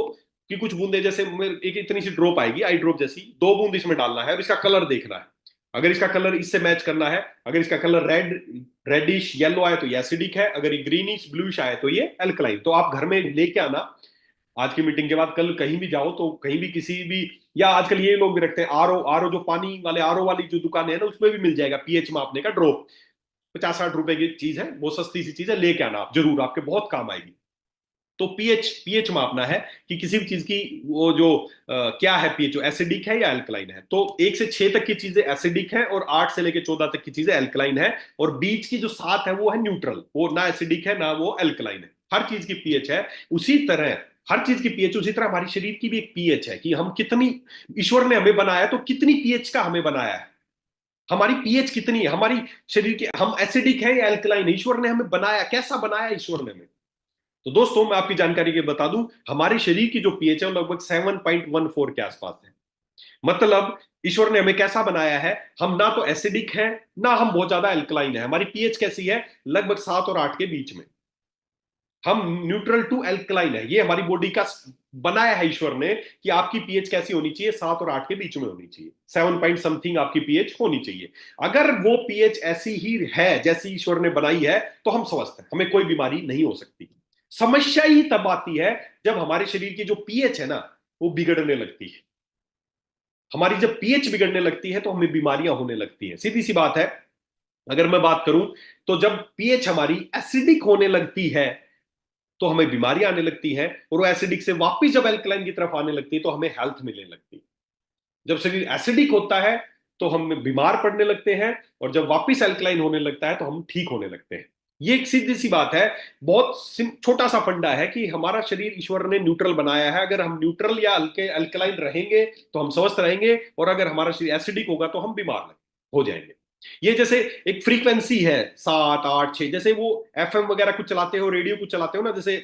कि कुछ बूंदे, जैसे एक इतनी सी ड्रॉप आएगी, आई ड्रॉप जैसी, 2 बूंद इसमें डालना है और इसका कलर देखना है। अगर इसका कलर इससे मैच करना है, अगर इसका कलर रेडिश येलो आए तो ये एसिडिक है, अगर ये ग्रीनिश ब्लूइश आए तो ये एल्कलाइन। तो आप घर में लेके आना, आज की मीटिंग के बाद कल कहीं भी जाओ तो कहीं भी किसी भी, या आजकल ये लोग भी रखते हैं आरओ, आरओ जो पानी वाले आरओ वाली जो दुकान है ना, उसमें भी मिल जाएगा पीएच मापने का ड्रॉप। 50-60 रुपए की चीज है, वो सस्ती सी चीज है, लेके आना आप जरूर, आपके बहुत काम आएगी। तो पीएच पीएच मापना है कि किसी भी चीज की वो जो क्या है पीएच, एसिडिक है या एल्कलाइन है। तो 1 से 6 तक की चीजें एसिडिक है और 8 से लेके 14 तक की चीजें एल्कलाइन है। और बीच की जो 7 है वो है न्यूट्रल, वो ना एसिडिक है ना वो एल्कलाइन है, हर चीज की पीएच है। उसी तरह हर चीज की पीएच, उसी तरह हमारी शरीर की भी एक पीएच है कि हम कितनी, ईश्वर ने हमें बनाया तो कितनी पीएच का हमें बनाया है, हमारी पीएच कितनी है हमारी शरीर के, हम एसिडिक है या एल्कलाइन है, ईश्वर ने हमें बनाया, कैसा बनाया ईश्वर ने हमें। तो दोस्तों मैं आपकी जानकारी के बता दूं, हमारे शरीर की जो पीएच है वो लगभग 7.14 के आसपास है। मतलब ईश्वर ने हमें कैसा बनाया है, हम ना तो एसिडिक है ना हम बहुत ज्यादा एल्कलाइन है। हमारी पीएच कैसी है, लगभग 7 और 8 के बीच में। हम न्यूट्रल टू एल्कलाइन है, ये हमारी बॉडी का बनाया है ईश्वर ने कि आपकी पीएच कैसी होनी चाहिए, 7 और 8 के बीच में होनी चाहिए, 7 पॉइंट समथिंग आपकी पीएच होनी चाहिए। अगर वो पीएच ऐसी ही है जैसी ईश्वर ने बनाई है तो हम स्वस्थ हैं, हमें कोई बीमारी नहीं हो सकती। समस्या ही तब आती है जब हमारे शरीर की जो पीएच है ना वो बिगड़ने लगती है। हमारी जब पीएच बिगड़ने लगती है तो हमें बीमारियां होने लगती है, सीधी सी बात है। अगर मैं बात करूं तो जब पीएच हमारी एसिडिक होने लगती है तो हमें बीमारियां आने लगती हैं, और वो एसिडिक से वापस जब एल्कलाइन की तरफ आने लगती है तो हमें हेल्थ मिलने लगती है। जब शरीर एसिडिक होता है तो हम बीमार पड़ने लगते हैं, और जब वापस एल्कलाइन होने लगता है तो हम ठीक होने लगते हैं। ये एक सीधी सी बात है, बहुत छोटा सा फंडा है कि हमारा शरीर ईश्वर ने न्यूट्रल बनाया है। अगर हम न्यूट्रल या हल्के अल्कलाइन रहेंगे तो हम स्वस्थ रहेंगे, और अगर हमारा शरीर एसिडिक होगा तो हम बीमार हो जाएंगे। ये जैसे एक फ्रीक्वेंसी है 7, 8, 6, जैसे वो एफएम वगैरह कुछ चलाते हो, रेडियो कुछ चलाते हो ना, जैसे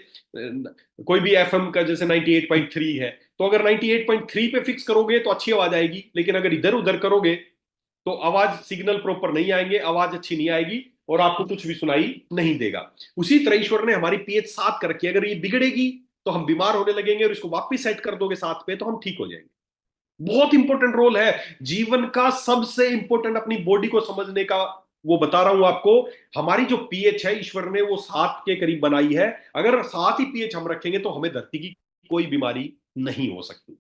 कोई भी एफएम का जैसे 98.3 है, तो अगर 98.3 पे फिक्स करोगे तो अच्छी आवाज आएगी, लेकिन अगर इधर उधर करोगे तो आवाज, सिग्नल प्रॉपर नहीं आएंगे, आवाज अच्छी नहीं आएगी और आपको कुछ भी सुनाई नहीं देगा। उसी तरह ईश्वर ने हमारी पीएच 7 कर रखी है, अगर ये बिगड़ेगी तो हम बीमार होने लगेंगे, और इसको वापस सेट कर दोगे 7 पे तो हम ठीक हो जाएंगे। बहुत इंपॉर्टेंट रोल है जीवन का, सबसे इंपॉर्टेंट अपनी बॉडी को समझने का, वो बता रहा हूं आपको। हमारी जो पीएच है ईश्वर ने वो 7 के करीब बनाई है। अगर 7 ही पीएच हम रखेंगे तो हमें धरती की कोई बीमारी नहीं हो सकती।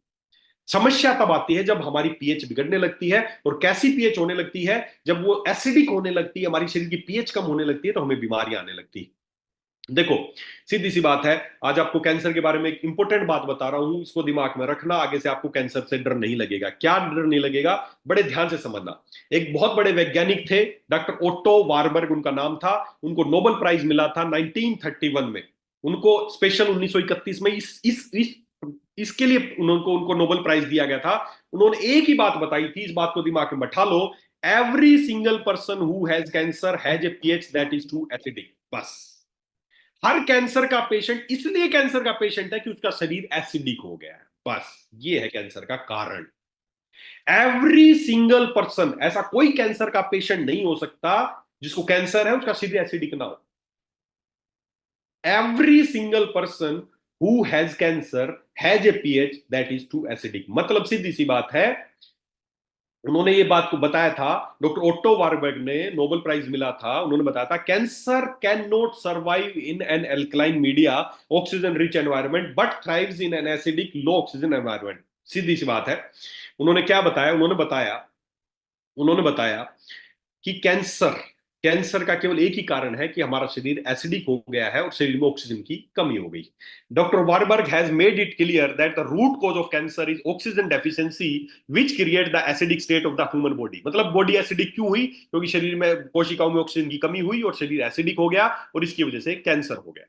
समस्या तब आती है जब हमारी पीएच बिगड़ने लगती है, और कैसी पीएच होने लगती है, जब वो एसिडिक होने लगती है, हमारी शरीर की पीएच कम होने लगती है, तो हमें बीमारियां आने लगती है। देखो, सीधी सी बात है, आज आपको कैंसर के बारे में एक इंपॉर्टेंट बात बता रहा हूं, इसको दिमाग में रखना, आगे से आपको कैंसर से डर नहीं लगेगा। क्या डर नहीं लगेगा, बड़े ध्यान से समझना। एक बहुत बड़े वैज्ञानिक थे, डॉक्टर ओट्टो वारबर्ग उनका नाम था। उनको नोबेल प्राइज मिला था 1931 में। उनको स्पेशल 1931 में इसके लिए उनको नोबेल प्राइज दिया गया था। उन्होंने एक ही बात बताई थी, इस बात को दिमाग में बैठा लो, every single person who has cancer has a pH that is too acidic. बस। हर कैंसर का पेशेंट इसलिए कैंसर का पेशेंट है कि उसका शरीर एसिडिक हो गया है। बस ये है कैंसर का कारण। एवरी सिंगल पर्सन, ऐसा कोई कैंसर का पेशेंट नहीं हो सकता जिसको कैंसर है उसका शरीर एसिडिक ना हो। Every single person who has cancer has a pH that is too acidic. मतलब सीधी सी बात है, उन्होंने ये बात को बताया था, डॉक्टर ओट्टो वारबर्ग ने, नोबेल प्राइज मिला था, उन्होंने बताया था cancer can not survive in an alkaline media oxygen rich environment but thrives in an acidic low oxygen environment. सीधी सी बात है। उन्होंने क्या बताया, उन्होंने बताया कि कैंसर कैंसर का केवल एक ही कारण है कि हमारा शरीर एसिडिक हो गया है और शरीर में ऑक्सीजन की कमी हो गई। Doctor Warburg has made it clear that the root cause of cancer is oxygen deficiency which create the acidic state of the human body. मतलब बॉडी एसिडिक क्यों हुई, क्योंकि शरीर में कोशिकाओं में ऑक्सीजन की कमी हुई और शरीर एसिडिक हो गया, और इसकी वजह से कैंसर हो गया।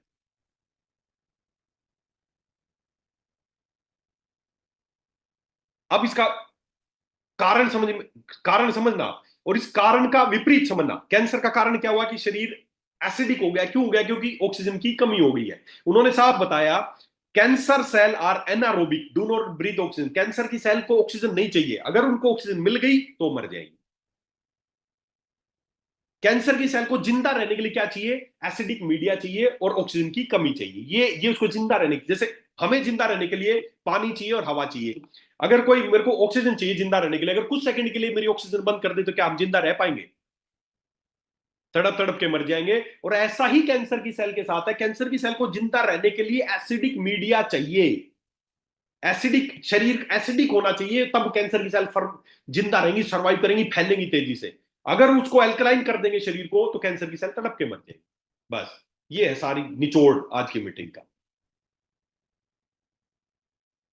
अब इसका कारण समझना, और इस कारण का विपरीत समझना। कैंसर का कारण क्या हुआ कि शरीर एसिडिक हो गया, क्यों हो गया, क्योंकि ऑक्सीजन की कमी हो गई है। उन्होंने साफ बताया, cancer cell are anaerobic do not breathe oxygen. Cancer की सेल को ऑक्सीजन नहीं चाहिए, अगर उनको ऑक्सीजन मिल गई तो मर जाएगी। कैंसर की सेल को जिंदा रहने के लिए क्या चाहिए, एसिडिक मीडिया चाहिए और ऑक्सीजन की कमी चाहिए। ये उसको जिंदा रहने की, जैसे हमें जिंदा रहने के लिए पानी चाहिए और हवा चाहिए। अगर कोई मेरे को ऑक्सीजन चाहिए जिंदा रहने के लिए, अगर कुछ सेकंड के लिए मेरी ऑक्सीजन बंद कर दे तो क्या हम जिंदा रह पाएंगे? तड़प तड़प के मर जाएंगे। और ऐसा ही कैंसर की सेल के साथ है, कैंसर की सेल को जिंदा रहने के लिए एसिडिक मीडिया चाहिए। एसिडिक शरीर एसिडिक होना चाहिए, तब कैंसर की सेल जिंदा रहेंगी, सर्वाइव करेंगी, फैलेंगी तेजी से। अगर उसको एल्कलाइन कर देंगे शरीर को तो कैंसर की सेल तड़प के मर जाएगी। बस ये है सारी निचोड़ आज की मीटिंग का।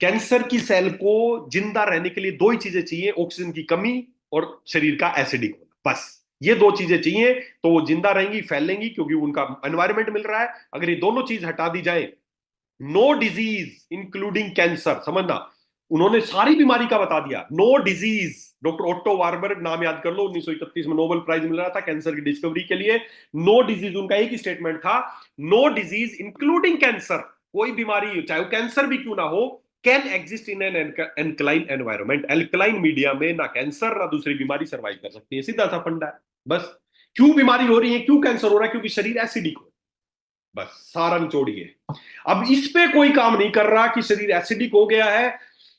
कैंसर की सेल को जिंदा रहने के लिए दो ही चीजें चाहिए, ऑक्सीजन की कमी और शरीर का एसिडिक होना। बस ये दो चीजें चाहिए तो वो जिंदा रहेंगी, फैलेंगी, क्योंकि उनका एनवायरमेंट मिल रहा है। अगर ये दोनों चीज हटा दी जाए, नो डिजीज इंक्लूडिंग कैंसर, समझना, उन्होंने सारी बीमारी का बता दिया, no disease. Doctor Otto Warburg, नाम याद कर लो, 1931 में नोबेल प्राइज मिल रहा था कैंसर की डिस्कवरी के लिए। नो डिजीज उनका एक ही स्टेटमेंट था, नो डिजीज इंक्लूडिंग कैंसर। कोई बीमारी चाहे वो कैंसर भी क्यों ना हो, can exist in an alkaline environment. Alkaline media में ना कैंसर ना दूसरी बीमारी सर्वाइव कर सकती है। सीधा सा फंडा है। बस क्यों बीमारी हो रही है, क्यों कैंसर हो रहा है, क्योंकि शरीर एसिडिक हो। बस सारा निचोड़िए। अब इस पे कोई काम नहीं कर रहा कि शरीर एसिडिक हो गया है,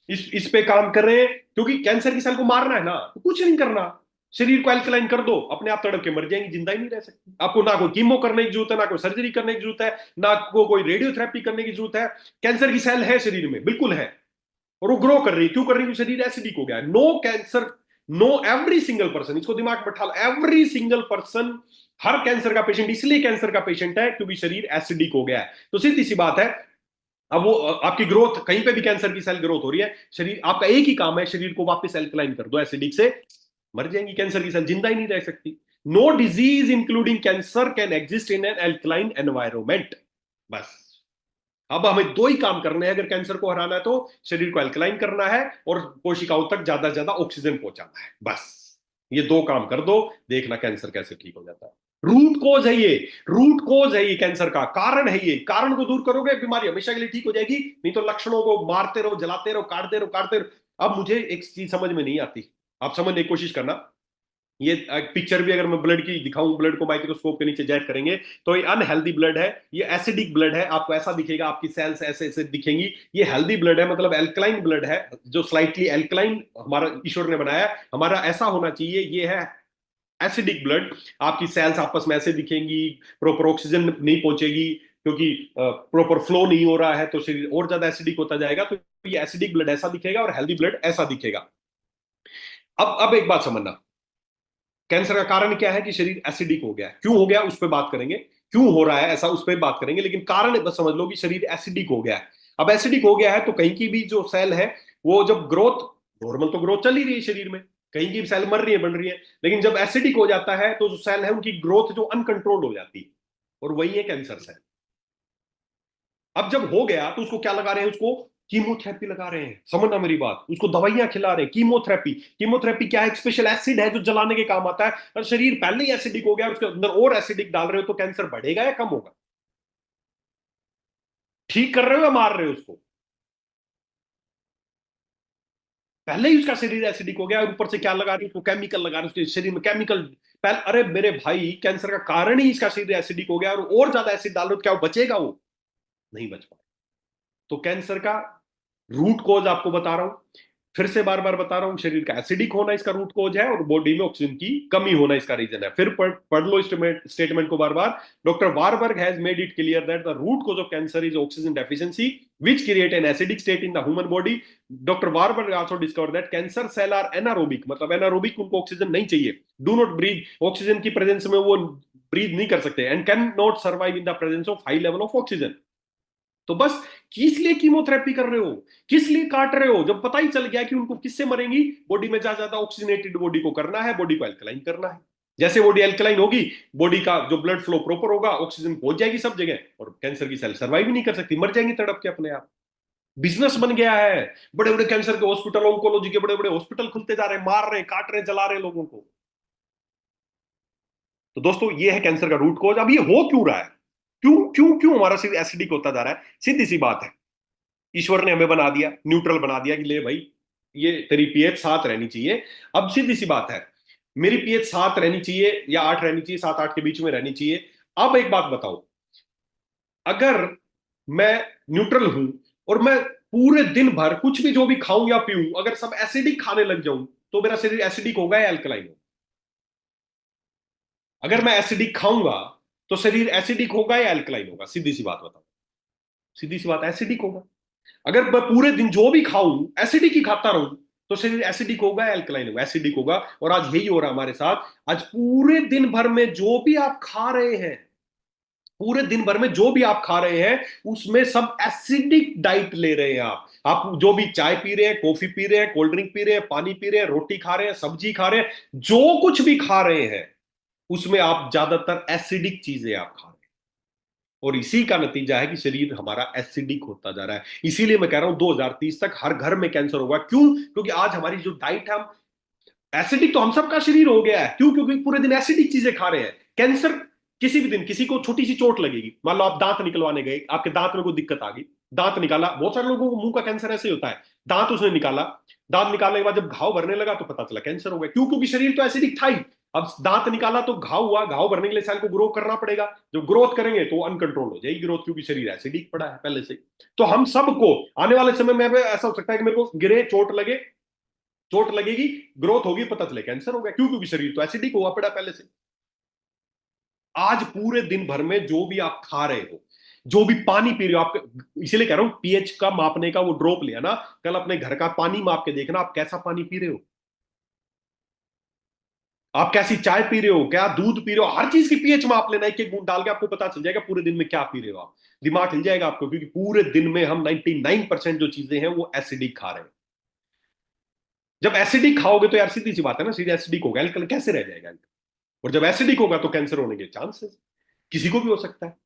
इस पे काम कर रहे हैं, क्योंकि कैंसर की सेल को मारना है ना, तो कुछ नहीं करना। शरीर को एल्कलाइन कर दो, अपने आप तड़प के मर जाएंगी, जिंदा ही नहीं रह सकती। आपको ना कोई कीमो करने की जरूरत है, ना कोई सर्जरी करने की जरूरत है, ना आपको कोई रेडियोथेरेपी करने की जरूरत है। कैंसर की सेल है शरीर में, बिल्कुल है, और वो ग्रो कर रही है। क्यों कर रही है? शरीर एसिडिक हो गया है। No cancer, no, every single person, इसको दिमाग में बैठा लो, एवरी सिंगल पर्सन, हर कैंसर का पेशेंट इसलिए कैंसर का पेशेंट है क्योंकि शरीर एसिडिक हो गया है। तो सीधी सी बात है, अब वो आपकी ग्रोथ, कहीं पे भी कैंसर की सेल ग्रोथ हो रही है, शरीर आपका एक ही काम है, शरीर को वापस एल्कलाइन कर दो, एसिडिक से मर जाएंगी कैंसर की सेल, जिंदा ही नहीं रह सकती। No disease including cancer can exist in an alkaline environment. बस अब हमें दो ही काम करने हैं, अगर कैंसर को हराना है तो शरीर को एल्कलाइन करना है और कोशिकाओं तक ज्यादा से ज्यादा ऑक्सीजन पहुंचाना है। बस ये दो काम कर दो, देखना कैंसर कैसे ठीक हो जाता है। रूट कोज है ये, रूट कोज है ये, कैंसर का कारण है ये। कारण को दूर करोगे बीमारी हमेशा के लिए ठीक हो जाएगी, नहीं तो लक्षणों को मारते रहो, जलाते रहो, काटते रहो, काटते रहो। अब मुझे एक चीज समझ में नहीं आती, आप समझने की कोशिश करना। ये पिक्चर भी अगर मैं ब्लड की दिखाऊं, ब्लड को माइक्रोस्कोप के नीचे जैक करेंगे तो ये अनहेल्दी ब्लड है, ये एसिडिक ब्लड है, आपको ऐसा दिखेगा, आपकी सेल्स ऐसे ऐसे दिखेंगी। ये हेल्दी ब्लड है, मतलब एल्कलाइन ब्लड है, जो स्लाइटली एल्कलाइन हमारा ईश्वर ने बनाया। हमारा ऐसा होना चाहिए, ये है एसिडिक ब्लड। आपकी सेल्स आपस में ऐसे दिखेंगी, प्रॉपर ऑक्सीजन नहीं पहुंचेगी, क्योंकि प्रॉपर फ्लो नहीं हो रहा है तो शरीर और ज्यादा एसिडिक होता जाएगा, तो ये एसिडिक ब्लड ऐसा दिखेगा और हेल्दी ब्लड ऐसा दिखेगा। अब एक बात समझना, कैंसर का कारण क्या है कि शरीर एसिडिक हो गया है। क्यों हो गया उस पर बात करेंगे, क्यों हो रहा है ऐसा उस पर बात करेंगे, लेकिन कारण बस समझ लो कि शरीर एसिडिक हो गया है। अब एसिडिक हो गया है तो कहीं की भी जो सेल है वो जब ग्रोथ, नॉर्मल तो ग्रोथ चल ही रही है शरीर में, कहीं की सेल मर रही है बन रही है, लेकिन जब एसिडिक हो जाता है तो जो सेल है उनकी ग्रोथ जो अनकंट्रोल्ड हो जाती है, और वही है कैंसर सेल। अब जब हो गया तो उसको क्या लगा रहे हैं, उसको कीमोथेरेपी लगा रहे हैं, समझना मेरी बात, उसको दवाइयां खिला रहे हैं, कीमोथेरेपी। कीमोथेरेपी क्या है, एक स्पेशल एसिड है जो जलाने के काम आता है, और शरीर पहले ही एसिडिक हो गया, उसके अंदर और एसिडिक डाल रहे हो तो कैंसर बढ़ेगा या कम होगा? ठीक कर रहे हो या मार रहे हो उसको? पहले ही उसका शरीर एसिडिक हो गया और ऊपर से क्या लगा रहे हो, उसको केमिकल लगा रहे हो उसके शरीर में, केमिकल। पहले, अरे मेरे भाई, कैंसर का कारण ही इसका शरीर एसिडिक हो गया, और ज्यादा एसिड डाल रहे हो तो क्या वो बचेगा? वो नहीं बच पाएगा। तो कैंसर का रूट कॉज आपको बता रहा हूं, फिर से बार बार बता रहा हूं, शरीर का एसिडिक होना इसका रूट कॉज है, और बॉडी में ऑक्सीजन की कमी होना इसका रीजन है। फिर पढ़ लो स्टेटमेंट को बार बार। Doctor Warburg has made it clear that the root cause of cancer is oxygen deficiency which create an acidic state in the human body. Doctor Warburg also discover that cancer cell are anaerobic, मतलब एनारोबिक, उनको ऑक्सीजन नहीं चाहिए, डू नॉट ब्रीथ, ऑक्सीजन की प्रेजेंस में वो ब्रीथ नहीं कर सकते, and can not survive in the presence of high level of oxygen. तो बस किस लिए कीमोथेरेपी कर रहे हो, किस लिए काट रहे हो, जब पता ही चल गया कि उनको किससे मरेंगी, बॉडी में ज्यादा ज्यादा ऑक्सीजनेटेड बॉडी को करना है, बॉडी को एल्कलाइन करना है। जैसे बॉडी एल्कलाइन होगी, बॉडी का जो ब्लड फ्लो प्रॉपर होगा, ऑक्सीजन पहुंच जाएगी सब जगह, और कैंसर की सेल सर्वाइव ही नहीं कर सकती, मर जाएंगी तड़प के अपने आप। बिजनेस बन गया है, बड़े बड़े कैंसर के हॉस्पिटल, ऑन्कोलॉजी के बड़े बड़े हॉस्पिटल खुलते जा रहे हैं, मार रहे हैं, काट रहे हैं, जला रहे हैं लोगों को। तो दोस्तों, ये है कैंसर का रूट कॉज। अब ये हो क्यों रहा है, क्यों क्यों क्यों हमारा शरीर एसिडिक होता जा रहा है? सीधी सी बात है, ईश्वर ने हमें बना दिया, न्यूट्रल बना दिया कि ले भाई, ये तेरी पीएच 7 रहनी चाहिए। अब सीधी सी बात है, मेरी पीएच 7 रहनी चाहिए या 8 रहनी चाहिए, 7 8 के बीच में रहनी चाहिए। अब एक बात बताओ, अगर मैं न्यूट्रल हूं और मैं पूरे दिन भर कुछ भी जो भी खाऊं या पीऊं, अगर सब एसिडिक खाने लग जाऊं, तो मेरा शरीर एसिडिक होगा या अल्कलाइन होगा? अगर मैं एसिडिक खाऊंगा तो शरीर एसिडिक होगा या अल्कलाइन होगा? सीधी सी बात बताओ। सीधी सी बात, एसिडिक होगा। अगर मैं पूरे दिन जो भी खाऊं एसिडिक ही खाता रहूं, तो शरीर एसिडिक होगा या अल्कलाइन होगा? एसिडिक होगा। और आज यही हो रहा है हमारे साथ। आज पूरे दिन भर में जो भी आप खा रहे हैं, पूरे दिन भर में जो भी आप खा रहे हैं, उसमें सब एसिडिक डाइट ले रहे हैं। आप जो भी चाय पी रहे हैं, कॉफी पी रहे हैं, कोल्ड ड्रिंक पी रहे हैं, पानी पी रहे हैं, रोटी खा रहे हैं, सब्जी खा रहे हैं, जो कुछ भी खा रहे हैं, उसमें आप ज्यादातर एसिडिक चीजें आप खा रहे हैं। और इसी का नतीजा है कि शरीर हमारा एसिडिक होता जा रहा है। इसीलिए मैं कह रहा हूं 2030 तक हर घर में कैंसर होगा। क्यों? क्योंकि आज हमारी जो डाइट है, हम एसिडिक तो हम सबका शरीर हो गया है। क्यों? क्योंकि पूरे दिन एसिडिक चीजें खा रहे हैं। कैंसर किसी भी दिन, किसी को छोटी सी चोट लगेगी, मान लो आप दांत निकलवाने गए, आपके दांत में कोई दिक्कत आ गई, दांत निकाला, बहुत सारे लोगों को मुंह का कैंसर ऐसे ही होता है, दांत उसने निकाला, दांत निकालने के बाद जब घाव भरने लगा तो पता चला कैंसर हो गया। क्यों? क्योंकि शरीर तो एसिडिक था ही। अब दांत निकाला तो घाव हुआ, घाव भरने के लिए सेल को ग्रो करना पड़ेगा, जब ग्रोथ करेंगे तो अनकंट्रोल हो जाएगी ग्रोथ, क्योंकि शरीर एसिडिक पड़ा है पहले से। तो हम सबको आने वाले समय में ऐसा हो सकता है कि मेरे को गिरे, चोट लगे, चोट लगेगी, ग्रोथ होगी, पता चले कैंसर हो गया। क्यों? क्योंकि शरीर तो एसिडिक हुआ पड़ा पहले से। आज पूरे दिन भर में जो भी आप खा रहे हो, जो भी पानी पी रहे हो, आप, इसीलिए कह रहा हूं पीएच का मापने का वो ड्रॉप लिया ना, कल अपने घर का पानी माप के देखना, आप कैसा पानी पी रहे हो, आप कैसी चाय पी रहे हो, क्या दूध पी रहे हो, हर चीज की पीएच माप लेना, एक एक बूंद डाल के आपको पता चल जाएगा पूरे दिन में क्या पी रहे हो आप। दिमाग हिल जाएगा आपको, क्योंकि पूरे दिन में हम 99% जो चीजें हैं वो एसिडिक खा रहे हैं। जब एसिडिक खाओगे तो यार सीधी सी बात है ना, सीधे एसिडिक होगा, अल्कल कैसे रह जाएगा? और जब एसिडिक होगा तो कैंसर होने के चांसेस किसी को भी हो सकता है।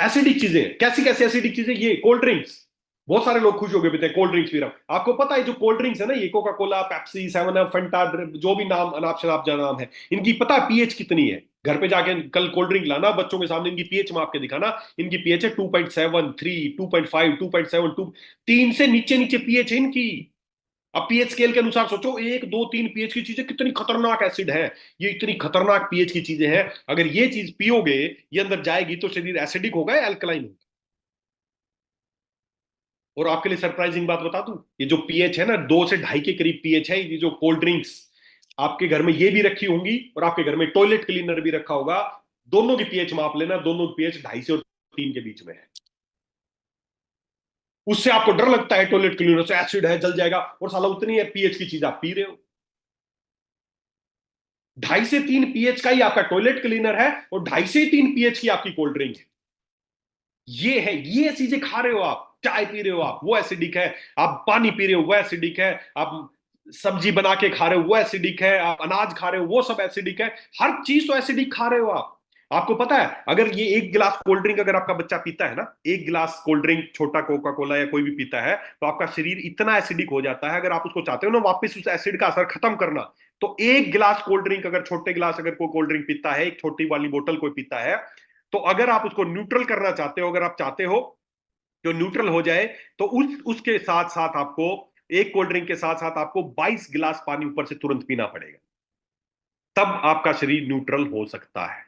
एसिडिक चीजें, कैसी कैसी एसिडिक चीजें, ये कोल्ड ड्रिंक्स, बहुत सारे लोग खुश हो गए पीते हैं कोल्ड ड्रिंक्स पी रहा हूं। आपको पता है जो कोल्ड ड्रिंक्स है ना, ये Coca Cola, Pepsi, seven up, Fanta, जो भी नाम अनाप शनाप जो नाम है, इनकी पता है पीएच कितनी है? घर पे जाके कल कोल्ड ड्रिंक लाना, बच्चों के सामने इनकी पीएच माप के दिखाना, इनकी पीएच है 2.7, 3, 2.5, 2.7, 2, 3 से नीचे नीचे पीएच है इनकी। अब पीएच स्केल के अनुसार सोचो, 1 2 3 पीएच की चीजें कितनी खतरनाक एसिड है, ये इतनी खतरनाक पीएच की चीजें हैं। अगर ये चीज पियोगे, ये अंदर जाएगी तो शरीर एसिडिक होगा या अल्कलाइन होगा? और आपके लिए सरप्राइजिंग बात बता दूं, ये जो पीएच है ना, 2 से 2.5 के करीब पीएच है, ये जो कोल्ड ड्रिंक्स आपके घर में ये भी रखी होंगी, और आपके घर में टॉयलेट क्लीनर भी रखा होगा, दोनों की पीएच माप लेना, दोनों की पीएच 2.5 से 3 के बीच में है। उससे आपको डर लगता है टॉयलेट क्लीनर से एसिड है जल जाएगा, और साला उतनी है पीएच की चीज आप पी रहे हो। 2.5 से 3 पीएच का ही आपका टॉयलेट क्लीनर है, और 2.5 से 3 पीएच की आपकी कोल्ड ड्रिंक है। ये है, ये चीजें खा रहे हो आप, चाय पी रहे हो आप वो एसिडिक है, आप पानी पी रहे हो वो एसिडिक है, आप सब्जी बना के खा रहे हो वो एसिडिक है, आप अनाज खा रहे हो वो सब एसिडिक है। हर चीज तो एसिडिक खा रहे हो आप। आपको पता है, अगर ये 1 गिलास कोल्ड ड्रिंक अगर आपका बच्चा पीता है ना, 1 गिलास कोल्ड ड्रिंक छोटा कोका कोला या कोई भी पीता है, तो आपका शरीर इतना एसिडिक हो जाता है। अगर आप उसको चाहते हो ना वापस उस एसिड का असर खत्म करना, तो 1 गिलास कोल्ड ड्रिंक, अगर छोटे गिलास अगर कोई कोल्ड ड्रिंक पीता है, एक छोटी वाली बोतल कोई पीता है, तो अगर आप उसको न्यूट्रल करना चाहते हो, अगर आप चाहते हो जो न्यूट्रल हो जाए, तो उसके साथ साथ आपको, एक कोल्ड ड्रिंक के साथ साथ आपको 22 गिलास पानी ऊपर से तुरंत पीना पड़ेगा, तब आपका शरीर न्यूट्रल हो सकता है।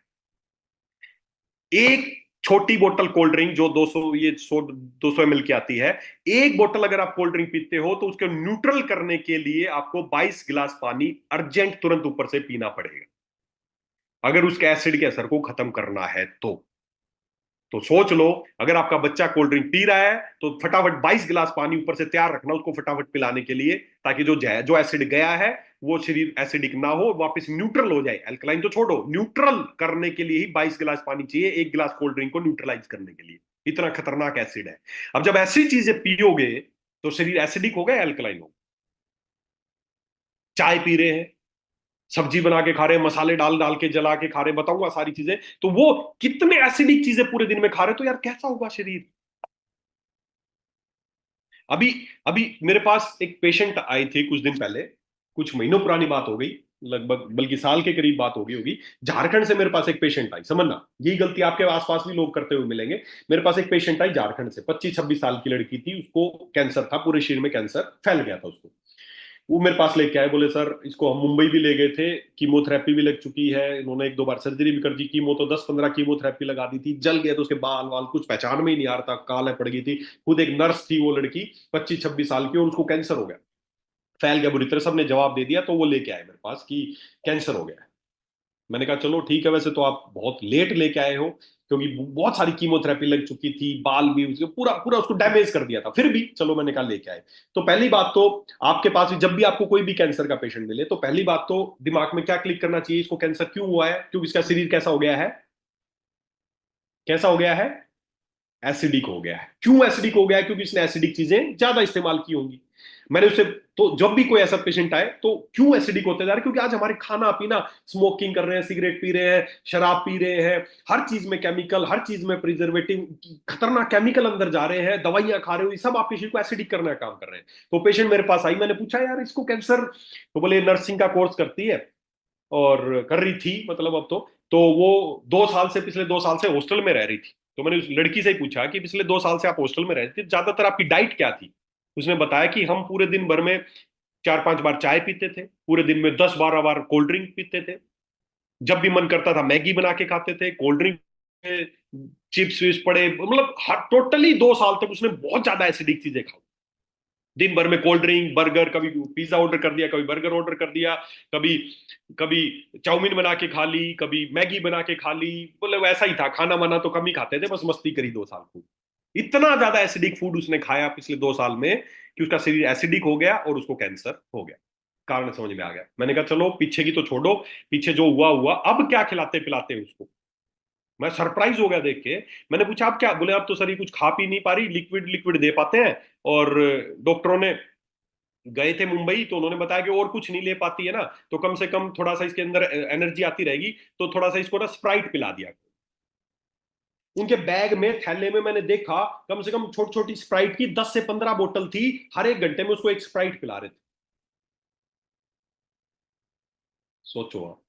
एक छोटी बोतल कोल्ड ड्रिंक जो 200, ये 200 ml की आती है, एक बोतल अगर आप कोल्ड ड्रिंक पीते हो, तो उसको न्यूट्रल करने के लिए आपको 22 गिलास पानी अर्जेंट तुरंत ऊपर से पीना पड़ेगा, अगर उसके एसिड के असर को खत्म करना है तो सोच लो, अगर आपका बच्चा कोल्ड ड्रिंक पी रहा है, तो फटाफट 22 गिलास पानी ऊपर से तैयार रखना उसको फटाफट पिलाने के लिए, ताकि जो एसिड गया है वो शरीर एसिडिक ना हो, वापस न्यूट्रल हो जाए। अल्कलाइन तो छोड़ो, न्यूट्रल करने के लिए ही 22 गिलास पानी चाहिए 1 गिलास कोल्ड ड्रिंक को न्यूट्रलाइज करने के लिए। इतना खतरनाक एसिड है। अब जब ऐसी चीजें पियोगे, तो शरीर एसिडिक हो गया, अल्कलाइन हो। चाय पी रहे हैं, सब्जी बना के खा रहे हैं, मसाले डाल डाल के जला के खा रहे हैं, बताऊंगा सारी चीजें, तो वो कितने एसिडिक चीजें पूरे दिन में खा रहे हो, तो यार कैसा होगा शरीर। अभी अभी मेरे पास एक पेशेंट आई थी कुछ दिन पहले, कुछ महीनों पुरानी बात हो गई, लगभग बल्कि साल के करीब बात हो गई होगी। झारखंड से मेरे पास एक पेशेंट आई, समझना यही गलती आपके आसपास भी लोग करते हुए मिलेंगे। मेरे पास एक पेशेंट आई झारखंड से, 25-26 साल की लड़की थी, उसको कैंसर था, पूरे शरीर में कैंसर फैल गया था उसको। वो मेरे पास लेके आए, बोले सर इसको हम मुंबई भी ले गए थे, कीमोथेरेपी भी लग चुकी है, इन्होंने 1-2 बार सर्जरी भी कर दी, कीमो तो 10-15 कीमोथेरेपी लगा दी थी, जल गया, तो उसके बाल वाल कुछ पहचान में ही नहीं आ रहा था, काले पड़ गई थी। खुद एक नर्स थी वो लड़की, 25-26 साल की, और उसको कैंसर हो गया, फैल गया बुरी तरह। सबने जवाब दे दिया, तो वो लेके आए मेरे पास कि कैंसर हो गया है। मैंने कहा चलो ठीक है, वैसे तो आप बहुत लेट लेके आए हो, क्योंकि बहुत सारी कीमोथेरेपी लग चुकी थी, बाल भी उसके पूरा पूरा उसको डैमेज कर दिया था, फिर भी चलो मैंने कहा लेके आए। तो पहली बात तो, आपके पास भी जब भी आपको कोई भी कैंसर का पेशेंट मिले, तो पहली बात तो दिमाग में क्या क्लिक करना चाहिए, इसको कैंसर क्यों हुआ है, क्योंकि इसका शरीर कैसा हो गया है, कैसा हो गया है, एसिडिक हो गया है। क्यों एसिडिक हो गया है, क्योंकि इसने एसिडिक चीजें ज्यादा इस्तेमाल की होंगी। मैंने उसे, तो जब भी कोई ऐसा पेशेंट आए, तो क्यों एसिडिक होते जा रहे हैं, क्योंकि आज हमारे खाना पीना, स्मोकिंग कर रहे हैं, सिगरेट पी रहे हैं, शराब पी रहे हैं, हर चीज में केमिकल, हर चीज में प्रिजर्वेटिव, खतरनाक केमिकल अंदर जा रहे हैं, दवाइयां खा रहे हो, ये सब आपके शरीर को एसिडिक करने का काम कर रहे हैं। तो पेशेंट मेरे पास आई, मैंने पूछा यार इसको कैंसर, तो बोले नर्सिंग का कोर्स करती है, और कर रही थी मतलब अब तो वो 2 साल से, पिछले 2 साल से हॉस्टल में रह रही थी। तो मैंने उस लड़की से ही पूछा कि पिछले 2 साल से आप हॉस्टल में रहती थी, ज्यादातर आपकी डाइट क्या थी। उसने बताया कि हम पूरे दिन भर में 4-5 बार चाय पीते थे, पूरे दिन में 10-12 बार कोल्ड ड्रिंक पीते थे, जब भी मन करता था मैगी बना के खाते थे, कोल्ड ड्रिंक, चिप्स विप्स पड़े, मतलब टोटली 2 साल तक उसने बहुत ज्यादा एसिडिक चीजें खाई। दिन भर में कोल्ड ड्रिंक, बर्गर, कभी पिज्जा ऑर्डर कर दिया, कभी बर्गर ऑर्डर कर दिया, कभी कभी चाउमीन बना के खा ली, कभी मैगी बना के खा ली, बोले वैसा ही था, खाना वाना तो कम ही खाते थे, बस मस्ती करी 2 साल खूब। इतना ज्यादा एसिडिक फूड उसने खाया पिछले 2 साल में, कि उसका शरीर एसिडिक हो गया और उसको कैंसर हो गया। कारण समझ में आ गया। मैंने कहा चलो पीछे की तो छोड़ो, पीछे जो हुआ हुआ, अब क्या खिलाते पिलाते हैं उसको। मैं सरप्राइज हो गया देख के। मैंने पूछा आप क्या, बोले आप तो सर ये कुछ खा पी नहीं पा रही, लिक्विड लिक्विड दे पाते हैं, और डॉक्टरों ने, गए थे मुंबई तो उन्होंने बताया कि और कुछ नहीं ले पाती है ना, तो कम से कम थोड़ा सा इसके अंदर एनर्जी आती रहेगी, तो थोड़ा सा इसको ना स्प्राइट पिला दिया। उनके बैग में, थैले में मैंने देखा, कम से कम छोटी छोटी स्प्राइट की 10 से 15 बोतल थी, हर एक घंटे में उसको एक स्प्राइट पिला रहे थे। सोचो आप,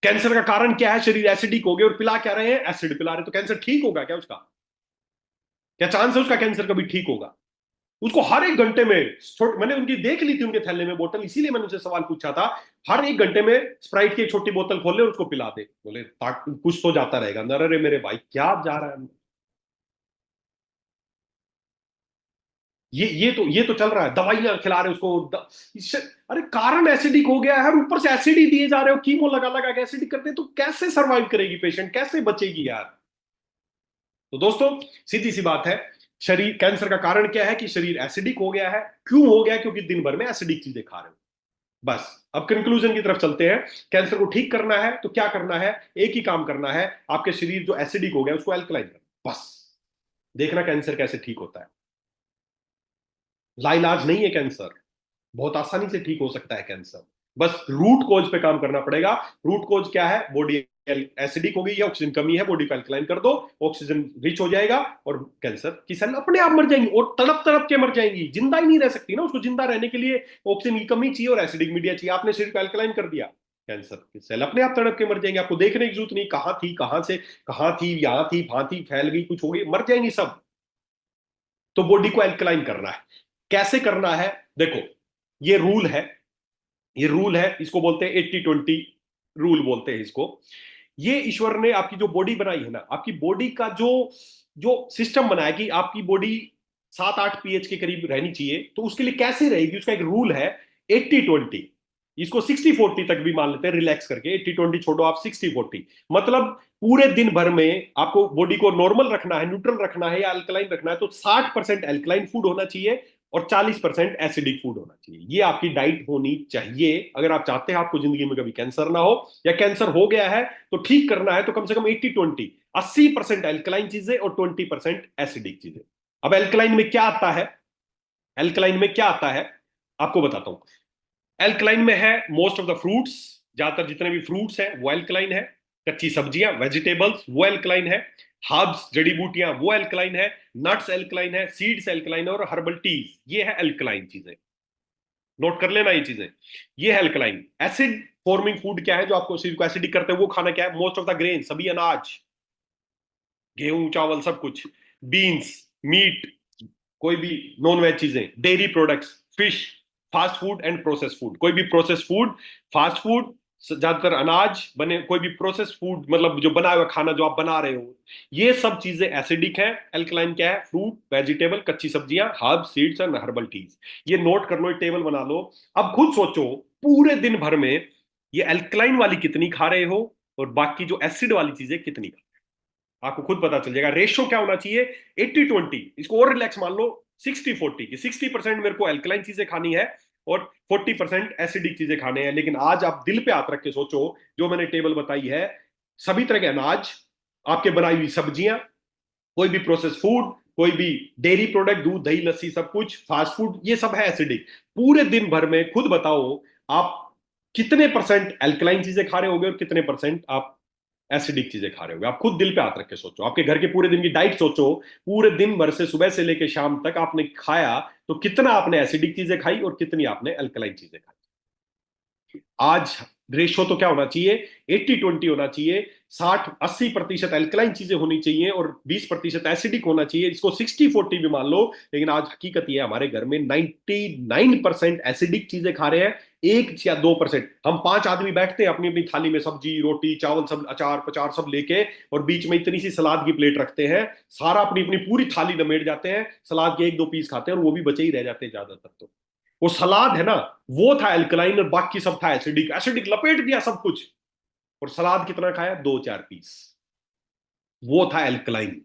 कैंसर का कारण क्या है, शरीर एसिडिक हो गया और पिला क्या रहे हैं, एसिड पिला रहे, तो कैंसर ठीक होगा क्या उसका, क्या चांस है उसका कैंसर कभी ठीक होगा। उसको हर एक घंटे में, मैंने उनकी देख ली थी उनके थैले में बोतल, इसीलिए मैंने उनसे सवाल पूछा था, हर एक घंटे में स्प्राइट की एक छोटी बोतल खोल ले और उसको पिला दे, बोले कुछ तो जाता रहेगा अंदर। अरे मेरे भाई क्या जा रहा है। ये तो चल रहा है, दवाइयां खिला रहे हो उसको अरे कारण एसिडिक हो गया है और ऊपर से एसिड ही दिए जा रहे हो, कीमो लगा लगा के एसिडिक करते हैं, तो कैसे सरवाइव करेगी पेशेंट, कैसे बचेगी यार। तो दोस्तों, सीधी सी बात है, शरीर कैंसर का कारण क्या है कि शरीर एसिडिक हो गया है। क्यों हो गया? क्योंकि दिन भर में एसिडिक चीजें खा रहे हो। बस अब कंक्लूजन की तरफ चलते हैं। कैंसर को ठीक करना है तो क्या करना है? एक ही काम करना है, आपके शरीर जो एसिडिक हो गया उसको एल्कलाइन करना, बस। देखना कैंसर कैसे ठीक होता है। लाइलाज नहीं है कैंसर, बहुत आसानी से ठीक हो सकता है कैंसर। बस रूट कोज पे काम करना पड़ेगा। रूट कोज क्या है? बॉडी एसिडिक हो गई है, ऑक्सीजन कमी है, बॉडी को एल्कलाइन कर दो, ऑक्सीजन रिच हो जाएगा और कैंसर की सेल अपने आप मर जाएंगी, और तड़प तड़प के मर जाएंगी, जिंदा ही नहीं रह सकती ना। उसको जिंदा रहने के लिए ऑक्सीजन की कमी चाहिए और एसिडिक मीडिया चाहिए। आपने शरीर को एल्कलाइन कर दिया, कैंसर की सेल अपने आप तड़प के मर जाएंगे। आपको देखने की जरूरत नहीं कहां थी, कहां से कहां थी, यहां थी, वहां थी, फैल गई, कुछ हो गई, मर जाएंगी सब। तो बॉडी को एल्कलाइन करना है। कैसे करना है? देखो, ये रूल है, इसको बोलते हैं 80-20 रूल बोलते हैं इसको। ये ईश्वर ने आपकी जो बॉडी बनाई है ना, आपकी बॉडी का जो जो सिस्टम बनाया कि आपकी बॉडी 7-8 pH के करीब रहनी चाहिए, तो उसके लिए कैसे रहेगी उसका एक रूल है, 80-20। इसको 60-40 तक भी मान लेते हैं रिलैक्स करके, 80-20 छोड़ो आप, 60-40। मतलब पूरे दिन भर में आपको बॉडी को नॉर्मल रखना है, न्यूट्रल रखना है या अल्कलाइन रखना है, तो 60% अल्कलाइन फूड होना चाहिए और 40% एसिडिक फूड होना चाहिए। ये आपकी डाइट होनी चाहिए अगर आप चाहते हैं आपको जिंदगी में कभी कैंसर ना हो, या कैंसर हो गया है तो ठीक करना है, तो कम से कम 80-20, 80% एल्कलाइन चीजें और 20% एसिडिक चीजें। अब एल्कलाइन में क्या आता है? एल्कलाइन में क्या आता है आपको बताता हूं। एल्कलाइन में है मोस्ट ऑफ द फ्रूट्स, ज्यादातर जितने भी फ्रूट्स हैं वो एल्कलाइन है। कच्ची सब्जियां, वेजिटेबल्स, वो एल्कलाइन है। हर्ब्स, जड़ी बूटियां, वो एल्कलाइन है। नट्स एल्कलाइन है, सीड्स एल्कलाइन है, और हर्बल टीज, ये है एल्कलाइन चीजें। नोट कर लेना ये चीजें, ये है एल्कलाइन। एसिड फॉर्मिंग फूड क्या है जो आपको शरीर को एसिडिक करते हैं? वो खाना क्या है? मोस्ट ऑफ द ग्रेन, सभी अनाज, गेहूं, चावल, सब कुछ, बीन्स, मीट, कोई भी नॉन वेज चीजें, dairy products, fish, fast food and process food, कोई भी प्रोसेस फूड, फास्ट फूड, ज्यादातर अनाज बने, कोई भी प्रोसेस फूड मतलब जो बना हुआ खाना जो आप बना रहे हो, ये सब चीजें एसिडिक हैं। एल्कलाइन क्या है? फ्रूट, वेजिटेबल, कच्ची सब्जियां, herb, seeds and herbal tease. ये नोट कर लो, एक टेबल बना लो। अब खुद सोचो, पूरे दिन भर में ये एल्कलाइन वाली कितनी खा रहे हो और बाकी जो एसिड वाली चीजें कितनी खा, आपको खुद पता चल जाएगा। रेशियो क्या होना चाहिए? 80-20। इसको और रिलैक्स मान लो, 60-40 की 60% मेरे को एल्कलाइन चीजें खानी है और 40% एसिडिक चीजें खाने हैं। लेकिन आज आप दिल पे हाथ रख के सोचो, जो मैंने टेबल बताई है, सभी तरह के अनाज, आपके बनाई हुई सब्जियां, कोई भी प्रोसेस फूड, कोई भी डेयरी प्रोडक्ट, दूध, दही, लस्सी, सब कुछ, फास्ट फूड, ये सब है एसिडिक। पूरे दिन भर में खुद बताओ आप कितने परसेंट एल्कलाइन चीजें खा रहे होगे और कितने परसेंट आप एसिडिक चीजें खा रहे होगे। आप खुद दिल पे हाथ रख के सोचो, आपके घर के पूरे दिन की डाइट सोचो, पूरे दिन भर से सुबह से लेकर शाम तक आपने खाया तो कितना आपने एसिडिक चीजें खाई और कितनी आपने अल्कलाइन चीजें खाई। आज रेशो तो क्या होना चाहिए? 80-20 होना चाहिए। 60-80% अल्कलाइन चीजें होनी चाहिए और 20% एसिडिक होना चाहिए। इसको 60-40 भी मान लो, लेकिन आज हकीकत ये है हमारे घर में 99% एसिडिक चीजें खा रहे हैं, 1 या 2%। हम 5 आदमी बैठते हैं अपनी अपनी थाली में, सब्जी, रोटी, चावल, सब अचार पचार सब लेके, और बीच में इतनी सी सलाद की प्लेट रखते हैं, सारा अपनी अपनी पूरी थाली लपेट जाते हैं, सलाद के 1-2 पीस खाते हैं और वो भी बचे ही रह जाते हैं ज्यादातर। तो वो सलाद है ना, वो था एल्कलाइन और बाकी सब था एसिडिक। एसिडिक लपेट दिया सब कुछ, और सलाद कितना खाया? 2-4 पीस, वो था एल्कलाइन।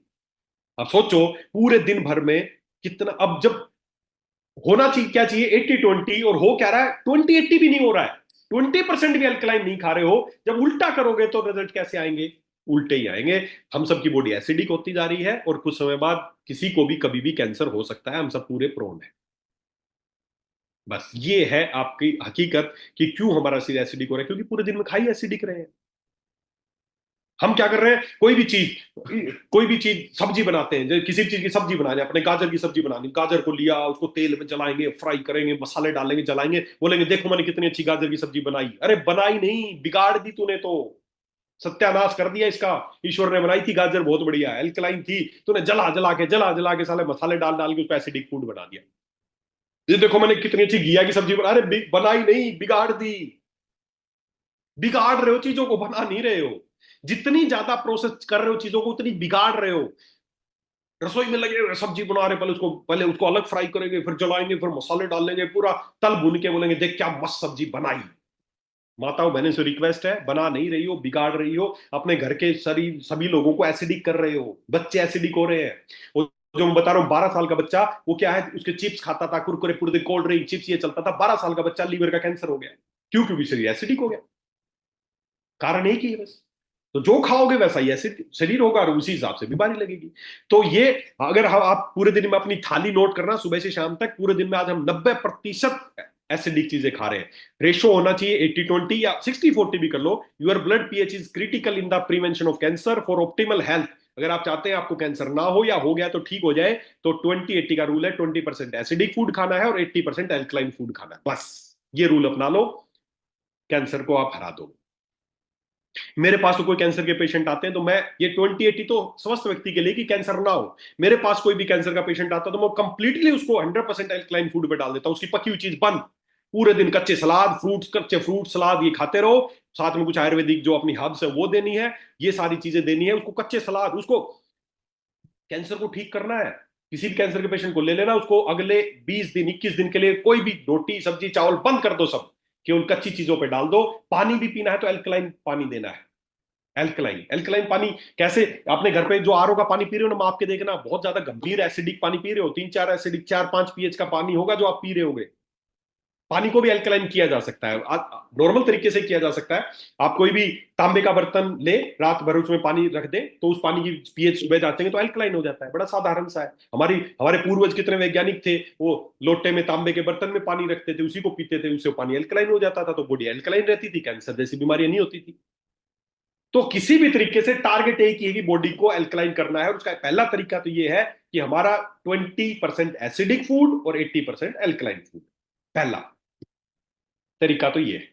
अब सोचो पूरे दिन भर में कितना, अब जब होना चाहिए क्या चाहिए? 80-20, और हो क्या रहा है? 20-80 भी नहीं हो रहा है, 20% भी अल्कलाइन नहीं खा रहे हो। जब उल्टा करोगे तो रिजल्ट कैसे आएंगे? उल्टे ही आएंगे। हम सबकी बॉडी एसिडिक होती जा रही है और कुछ समय बाद किसी को भी कभी भी कैंसर हो सकता है, हम सब पूरे प्रोन है। बस ये है आपकी हकीकत कि क्यों हमारा शरीर एसिडिक हो रहा है, क्योंकि पूरे दिन में खाई एसिडिक रहे हैं। हम क्या कर रहे हैं? कोई भी चीज सब्जी बनाते हैं, किसी भी चीज की सब्जी बनानी है, अपने गाजर की सब्जी बनानी, गाजर को लिया, उसको तेल में जलाएंगे, फ्राई करेंगे, मसाले डालेंगे, जलाएंगे, बोलेंगे देखो मैंने कितनी अच्छी गाजर की सब्जी बनाई। अरे बनाई नहीं, बिगाड़ दी तूने तो, सत्यानाश कर दिया इसका। ईश्वर ने बनाई थी गाजर, बहुत बढ़िया एल्कलाइन थी, तूने जला जला के साले मसाले डाल डाल के उसको एसिडिक फूड बना दिया। ये देखो मैंने कितनी अच्छी घिया की सब्जी बना, अरे बनाई नहीं, बिगाड़ दी। बिगाड़ रहे हो चीजों को, बना नहीं रहे हो। जितनी ज्यादा प्रोसेस कर रहे हो चीजों को, उतनी बिगाड़ रहे हो। रसोई में लगे सब्जी बना रहे, पहले उसको अलग फ्राई करेंगे, फिर जलाएंगे, फिर मसाले डाल लेंगे, पूरा तल भून के बोलेंगे देख क्या मस्त सब्जी बनाई। माताओं बहनों से रिक्वेस्ट है, बना नहीं रही हो, बिगाड़ रही हो, अपने घर के सभी लोगों को एसिडिक कर रहे हो, बच्चे एसिडिक हो रहे हैं। वो जो मैं बता रहा हूँ 12 साल का बच्चा, वो क्या है, उसके चिप्स खाता था, कुरकुरे पूरे दिन, कोल्ड ड्रिंक चिप्स ये चलता था, 12 साल का बच्चा लीवर का कैंसर हो गया। क्यों? क्योंकि शरीर एसिडिक हो गया। कारण एक ही है बस। तो जो खाओगे वैसा ही ऐसे शरीर होगा और उसी हिसाब से बीमारी लगेगी। तो ये, अगर आप पूरे दिन में अपनी थाली नोट करना, सुबह से शाम तक पूरे दिन में आज हम 90% एसिडिक चीजें खा रहे हैं। रेशो होना चाहिए 80-20 या 60-40 भी कर लो। Your blood pH is critical in the prevention of cancer for optimal health. अगर आप चाहते हैं आपको कैंसर ना हो, या हो गया तो ठीक हो जाए, तो 20-80 का रूल है। 20% एसिडिक फूड खाना है और 80% एल्कलाइन फूड खाना है, बस। ये रूल अपना लो, कैंसर को आप हरा दो। मेरे पास तो कोई कैंसर के पेशेंट आते हैं तो मैं, ये 20-80 तो स्वस्थ व्यक्ति के लिए कि कैंसर ना हो। मेरे पास कोई भी कैंसर का पेशेंट आता है तो मैं कंप्लीटली उसको 100% एल्कलाइन फूड पे डाल देता हूँ। उसकी पकी हुई चीज बंद। पूरे दिन कच्चे सलाद, फ्रूट्स, कच्चे फ्रूट सलाद ये खाते रहो। साथ में कुछ आयुर्वेदिक जो अपनी हर्ब्स है वो देनी है। ये सारी चीजें देनी है उसको, कच्चे सलाद उसको। कैंसर को ठीक करना है, किसी भी कैंसर के पेशेंट को ले लेना, उसको अगले 20 दिन 21 दिन के लिए कोई भी रोटी सब्जी चावल बंद कर दो सब, कि उन कच्ची चीजों पे डाल दो। पानी भी पीना है तो एल्कलाइन पानी देना है। एल्कलाइन एल्कलाइन पानी कैसे? अपने घर पे जो आरओ का पानी पी रहे हो ना, माप के देखना, बहुत ज्यादा गंभीर एसिडिक पानी पी रहे हो, 3-4 एसिडिक, 4-5 पीएच का पानी होगा जो आप पी रहे होगे। पानी को भी एल्कलाइन किया जा सकता है, नॉर्मल तरीके से किया जा सकता है। आप कोई भी तांबे का बर्तन ले, रात भर उसमें पानी रख दे, तो उस पानी की पीएच सुबह जाते हैं तो एल्कलाइन हो जाता है। बड़ा साधारण सा है। हमारे पूर्वज कितने वैज्ञानिक थे, वो लोटे में तांबे के बर्तन में पानी रखते थे, उसी को पीते थे, उससे पानी एल्कलाइन हो जाता था, तो बॉडी एल्कलाइन रहती थी, कैंसर जैसी बीमारियां नहीं होती थी। तो किसी भी तरीके से टारगेट एक ही है कि बॉडी को एल्कलाइन करना है, और उसका पहला तरीका तो ये है कि हमारा 20% एसिडिक फूड और 80% एल्कलाइन फूड। पहला तरीका तो ये है।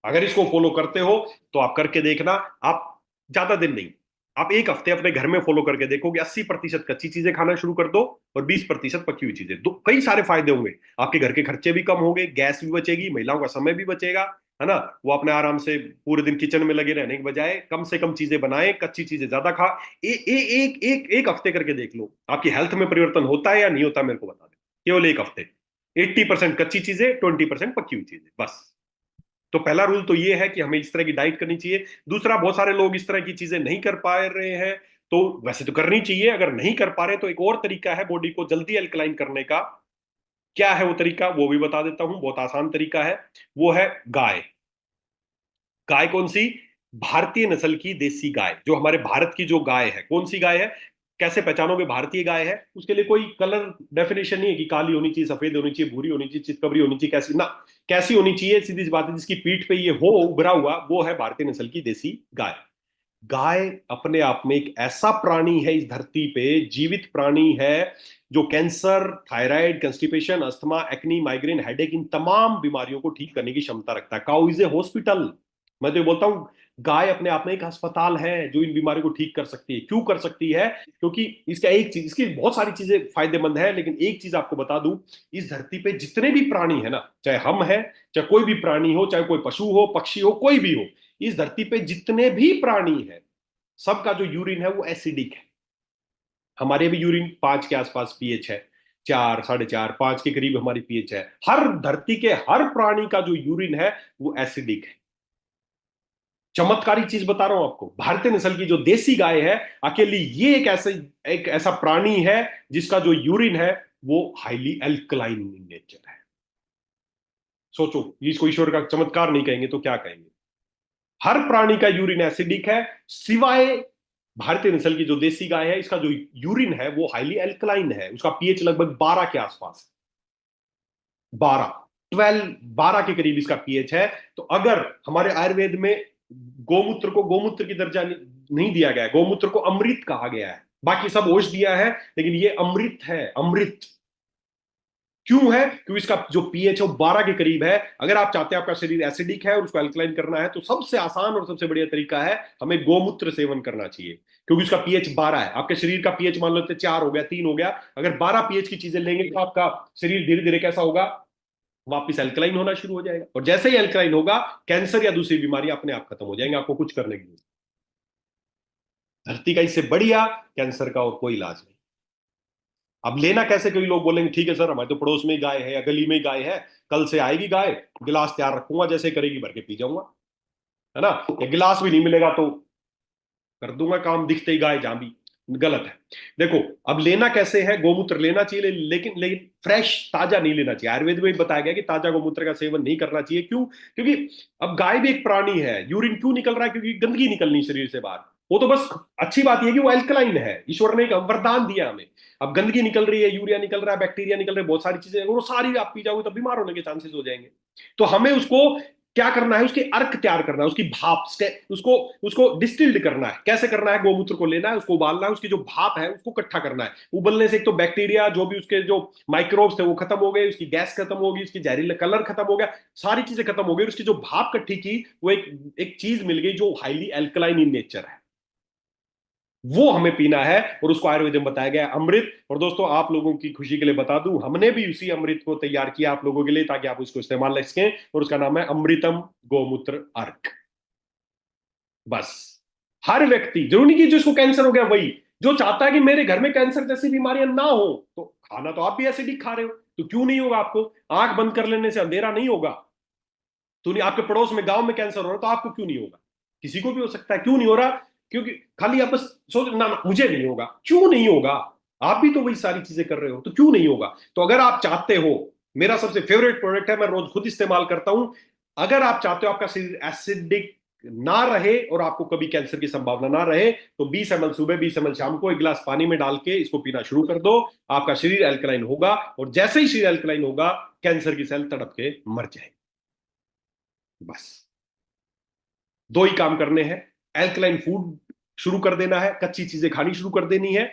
अगर इसको फॉलो करते हो तो आप करके देखना। आप ज्यादा दिन नहीं, आप एक हफ्ते अपने घर में फॉलो करके देखोगे, 80% कच्ची चीजें खाना शुरू कर दो और 20% पकी हुई चीजें, दो कई सारे फायदे होंगे। आपके घर के खर्चे भी कम होंगे, गैस भी बचेगी, महिलाओं का समय भी बचेगा, है ना। वो अपने आराम से पूरे दिन किचन में लगे रहने के बजाय कम से कम चीजें बनाए, कच्ची चीजें ज्यादा खा। एक हफ्ते करके देख लो, आपकी हेल्थ में परिवर्तन होता है या नहीं होता, मेरे को बता दे। केवल एक हफ्ते। 80% कच्ची चीजें, 20% पकी हुई चीजें, बस। तो पहला रूल तो ये है कि हमें इस तरह की डाइट करनी चाहिए। दूसरा, बहुत सारे लोग इस तरह की चीजें नहीं कर पा रहे हैं, तो वैसे तो करनी चाहिए। अगर नहीं कर पा रहे तो एक और तरीका है बॉडी को जल्दी अल्कलाइन करने का। क्या है वो तरीका, वो भी बता देता हूं। बहुत आसान तरीका है। वो है गाय। गाय कौन सी? भारतीय नस्ल की देसी गाय, जो हमारे भारत की जो गाय है। कौन सी गाय है? कैसे पहचानोगे भारतीय गाय है? उसके लिए कोई कलर डेफिनेशन नहीं है कि काली होनी चाहिए, सफेद होनी चाहिए, भूरी होनी चाहिए, चितकबरी होनी चाहिए, कैसी ना। कैसी होनी चाहिए? सीधी सी बात है, जिसकी पीठ पे ये हो उभरा हुआ, वो है भारतीय नस्ल की देसी गाय। गाय अपने आप में एक ऐसा प्राणी है, इस धरती पे जीवित प्राणी है, जो cancer, thyroid, constipation, asthma, acne, migraine, headache, इन तमाम बीमारियों को ठीक करने की क्षमता रखता है। Cow is a hospital. मैं तो ये बोलता हूं, गाय अपने आप में एक अस्पताल है जो इन बीमारियों को ठीक कर सकती है। क्यों कर सकती है? क्योंकि इसका एक चीज, इसकी बहुत सारी चीजें फायदेमंद है, लेकिन एक चीज आपको बता दूं, इस धरती पे जितने भी प्राणी है ना, चाहे हम हैं, चाहे कोई भी प्राणी हो, चाहे कोई पशु हो, पक्षी हो, कोई भी हो, इस धरती पे जितने भी प्राणी हैं, सबका जो यूरिन है वो एसिडिक है। हमारे भी यूरिन 5 के आसपास पीएच है, 4, 4.5, 5 के करीब हमारी पीएच है। हर धरती के हर प्राणी का जो यूरिन है वो एसिडिक है। चमत्कारी चीज बता रहा हूं आपको, भारतीय नस्ल की जो देसी गाय है, अकेली ये एक ऐसा प्राणी है जिसका जो यूरिन है वो हाईली एल्कलाइन इन नेचर है। सोचो, इसको ईश्वर का चमत्कार नहीं कहेंगे तो क्या कहेंगे? हर प्राणी का यूरिन एसिडिक है, सिवाय भारतीय नस्ल की जो देसी गाय है, इसका जो यूरिन है वो हाईली एल्कलाइन है। उसका पीएच लगभग 12 के आसपास है। 12 के करीब इसका पीएच है। तो अगर हमारे आयुर्वेद में गोमूत्र को गोमूत्र की दर्जा नहीं दिया गया है, गोमूत्र को अमृत कहा गया है। बाकी सब ओष दिया है, लेकिन ये अमृत है, अमृत। क्यों है? क्योंकि इसका जो पीएच है वो 12 के करीब है। अगर आप चाहते हैं आपका शरीर एसिडिक है और उसको अल्कलाइन करना है, तो सबसे आसान और सबसे बढ़िया तरीका है, हमें गोमूत्र सेवन करना चाहिए। क्योंकि उसका पीएच 12 है। आपके शरीर का पीएच मान लो 4 हो गया, 3 हो गया, अगर 12 पीएच की चीजें लेंगे तो आपका शरीर धीरे धीरे कैसा होगा? वापिस अल्कलाइन होना शुरू हो जाएगा। और जैसे ही अल्कलाइन होगा, कैंसर या दूसरी बीमारी अपने आप खत्म हो जाएंगे, आपको कुछ करने की जरूरत। धरती का इससे बढ़िया कैंसर का और कोई इलाज नहीं। अब लेना कैसे, कई लोग बोलेंगे ठीक है सर हमारे तो पड़ोस में ही गाय है या गली में ही गाय है, कल से आएगी गाय, गिलास तैयार रखूंगा, जैसे करेगी भर के पी जाऊंगा, है ना, या गिलास भी नहीं मिलेगा तो कर दूंगा काम दिखते ही गाय जहां भी। गलत है। देखो, अब लेना कैसे है, गोमूत्र लेना चाहिए, लेकिन लेकिन फ्रेश ताजा नहीं लेना चाहिए। आयुर्वेद में भी बताया गया कि ताजा गोमूत्र का सेवन नहीं करना चाहिए। क्यों? क्योंकि अब गाय भी एक प्राणी है, यूरिन क्यों निकल रहा है? क्योंकि गंदगी निकलनी शरीर से बाहर। वो तो बस अच्छी बात यह है कि वो एल्कलाइन है, ईश्वर ने एक वरदान दिया हमें। अब गंदगी निकल रही है, यूरिया निकल रहा है, बैक्टीरिया निकल रहे हैं, बहुत सारी चीजें, वो सारी आप पी जाओगे तो बीमार होने के चांसेस हो जाएंगे। तो हमें उसको क्या करना है, उसके अर्क तैयार करना है, उसकी भाप, उसको उसको डिस्टिल्ड करना है। कैसे करना है? गोमूत्र को लेना है, उसको उबालना है, उसकी जो भाप है उसको इकट्ठा करना है। उबलने से एक तो बैक्टीरिया जो भी उसके जो माइक्रोब्स थे वो खत्म हो गए, उसकी गैस खत्म होगी, उसकी जहरीला कलर खत्म हो गया, सारी चीजें खत्म हो गई। उसकी जो भाप इकट्ठी की वो एक एक चीज मिल गई जो हाईली एल्कलाइन इन नेचर है, वो हमें पीना है। और उसको आयुर्वेद में बताया गया है अमृत। और दोस्तों आप लोगों की खुशी के लिए बता दूं, हमने भी उसी अमृत को तैयार किया आप लोगों के लिए, ताकि आप उसको इस्तेमाल कर सकें, और उसका नाम है अमृतम गोमूत्र अर्क। बस, हर व्यक्ति, जरूरी नहीं कि जिसको कैंसर हो गया वही, जो चाहता है कि मेरे घर में कैंसर जैसी बीमारियां ना हो, तो खाना तो आप भी एसिडिक खा रहे हो, तो क्यों नहीं होगा आपको? आंख बंद कर लेने से अंधेरा नहीं होगा। तो नहीं, आपके पड़ोस में गांव में कैंसर हो रहा है तो आपको क्यों नहीं होगा? किसी को भी हो सकता है, क्यों नहीं हो रहा? क्योंकि खाली आप बस सोच ना, मुझे नहीं होगा, क्यों नहीं होगा? आप भी तो वही सारी चीजें कर रहे हो, तो क्यों नहीं होगा? तो अगर आप चाहते हो, मेरा सबसे फेवरेट प्रोडक्ट है, मैं रोज खुद इस्तेमाल करता हूं। अगर आप चाहते हो आपका शरीर एसिडिक ना रहे और आपको कभी कैंसर की संभावना ना रहे, तो 20 ml सुबह, 20 ml शाम को, एक गिलास पानी में डाल के इसको पीना शुरू कर दो। आपका शरीर एल्कलाइन होगा, और जैसे ही शरीर एल्कलाइन होगा, कैंसर की सेल तड़प के मर जाएगी। बस दो ही काम करने हैं। एल्कलाइन फूड शुरू कर देना है, कच्ची चीजें खानी शुरू कर देनी है।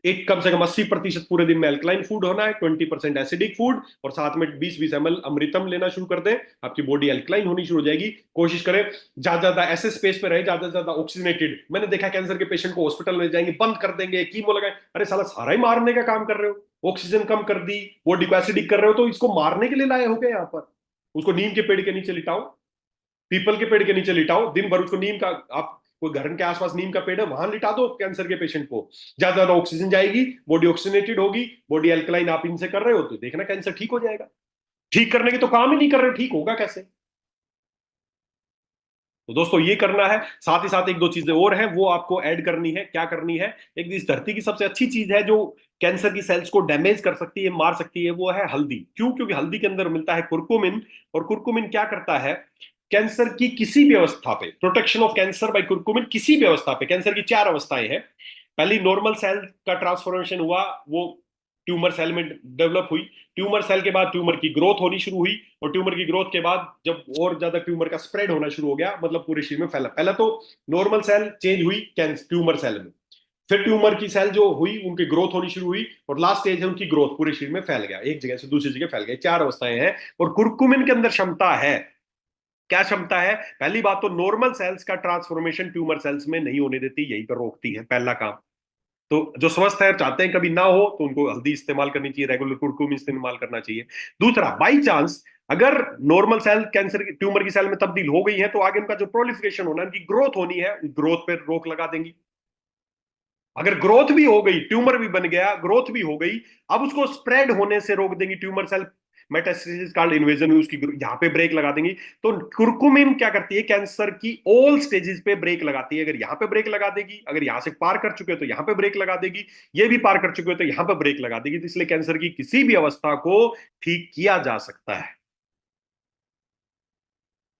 एक कम से कम 80% पूरे दिन में एल्कलाइन फूड होना है, 20% एसिडिक फूड, और साथ में 20-20 ml अमृतम लेना शुरू कर दें। आपकी बॉडी एल्कलाइन होनी शुरू हो जाएगी। कोशिश करें ज्यादा ज्यादा ऐसे स्पेस पे रहे, ज्यादा ज्यादा ऑक्सीजनेटेड। मैंने देखा कैंसर के पेशेंट को हॉस्पिटल ले जाएंगे, बंद कर देंगे, कीमो लगाए, अरे साला सारा ही मारने का काम कर रहे हो। ऑक्सीजन कम कर दी, बॉडी को एसिडिक कर रहे हो, तो इसको मारने के लिए लाए हो गए यहाँ पर। उसको नीम के पेड़ के नीचे लिटाओ, पीपल के पेड़ के नीचे लिटाओ, दिन भर उसको नीम का, आप कोई घर के आसपास नीम का पेड़ है वहां लिटा दो कैंसर के पेशेंट को। ज्यादा ज्यादा ऑक्सीजन जाएगी, बॉडी ऑक्सीजनेटेड होगी, बॉडी अल्कलाइन आप इनसे कर रहे हो, तो देखना कैंसर ठीक हो जाएगा। ठीक करने के तो काम ही नहीं कर रहे हो, ठीक होगा कैसे? तो दोस्तों ये करना है। साथ ही साथ एक दो चीजें और हैं, वो आपको ऐड करनी है। क्या करनी है? एक इस धरती की सबसे अच्छी चीज है जो कैंसर की सेल्स को डैमेज कर सकती है, मार सकती है, वो है हल्दी। क्यों? क्योंकि हल्दी के अंदर मिलता है कुरकुमिन। और कुरकुमिन क्या करता है? कैंसर की किसी भी अवस्था पे, protection of cancer by curcumin, किसी भी अवस्था पे। कैंसर की 4 अवस्थाएं हैं। पहली, नॉर्मल सेल का ट्रांसफॉर्मेशन हुआ, वो ट्यूमर सेल में डेवलप हुई। ट्यूमर सेल के बाद ट्यूमर की ग्रोथ होनी शुरू हुई, और ट्यूमर की ग्रोथ के बाद जब और ज्यादा ट्यूमर का स्प्रेड होना शुरू हो गया, मतलब पूरे शरीर में फैला। पहला तो नॉर्मल सेल चेंज हुई ट्यूमर सेल में, फिर ट्यूमर की सेल जो हुई उनकी ग्रोथ होनी शुरू हुई, और लास्ट स्टेज है उनकी ग्रोथ, पूरे शरीर में फैल गया, एक जगह से दूसरी जगह फैल गया। 4 अवस्थाएं हैं। और कुरकुमिन के अंदर क्षमता है। क्या क्षमता है? पहली बात तो नॉर्मल सेल्स का ट्रांसफॉर्मेशन ट्यूमर सेल्स में नहीं होने देती, यहीं पर रोकती है, पहला काम। तो जो स्वस्थ है, चाहते हैं कभी ना हो, तो उनको हल्दी इस्तेमाल करनी चाहिए, रेगुलर कुरकुमिन इस्तेमाल करना चाहिए। दूसरा, बाई चांस अगर नॉर्मल सेल कैंसर ट्यूमर की सेल में तब्दील हो गई है, तो आगे उनका जो प्रोलिफरेशन होना है, उनकी ग्रोथ होनी है, ग्रोथ पर रोक लगा देंगी। अगर ग्रोथ भी हो गई, ट्यूमर भी बन गया, ग्रोथ भी हो गई, अब उसको स्प्रेड होने से रोक देंगी। Tumour cell metastasis called invasion, उसकी यहाँ पे ब्रेक लगा देंगी। तो कुरकुमिन क्या करती है? कैंसर की ऑल स्टेजेस पे ब्रेक लगाती है। अगर यहाँ पे ब्रेक लगा देगी, अगर यहाँ से पार कर चुके हो तो यहाँ पे ब्रेक लगा देगी, ये भी पार कर चुके हो तो यहाँ पे ब्रेक लगा देगी। तो इसलिए कैंसर की किसी भी अवस्था को ठीक किया जा सकता है।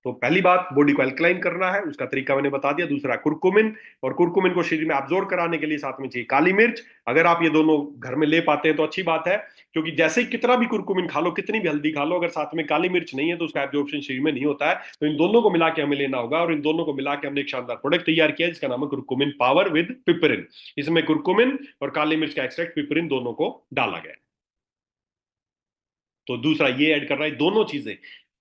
तो पहली बात, बॉडी को अल्कलाइन करना है, उसका तरीका मैंने बता दिया। दूसरा कुरकुमिन, और कुरकुमिन को शरीर में अब्जॉर्ब कराने के लिए साथ में चाहिए काली मिर्च। अगर आप ये दोनों घर में ले पाते हैं तो अच्छी बात है, क्योंकि जैसे ही कितना भी कुरकुमिन खा लो, कितनी भी हल्दी खा लो, अगर साथ में काली मिर्च नहीं है तो उसका एब्जॉर्प्शन शरीर में नहीं होता है। तो इन दोनों को मिला के हमें लेना होगा, और इन दोनों को मिला के हमने एक शानदार प्रोडक्ट तैयार किया जिसका नाम है कुरकुमिन पावर विद पिपरिन। इसमें कुरकुमिन और काली मिर्च का एक्सट्रैक्ट, पिपरिन, दोनों को डाला गया। तो दूसरा ये ऐड कर रहा है दोनों चीजें।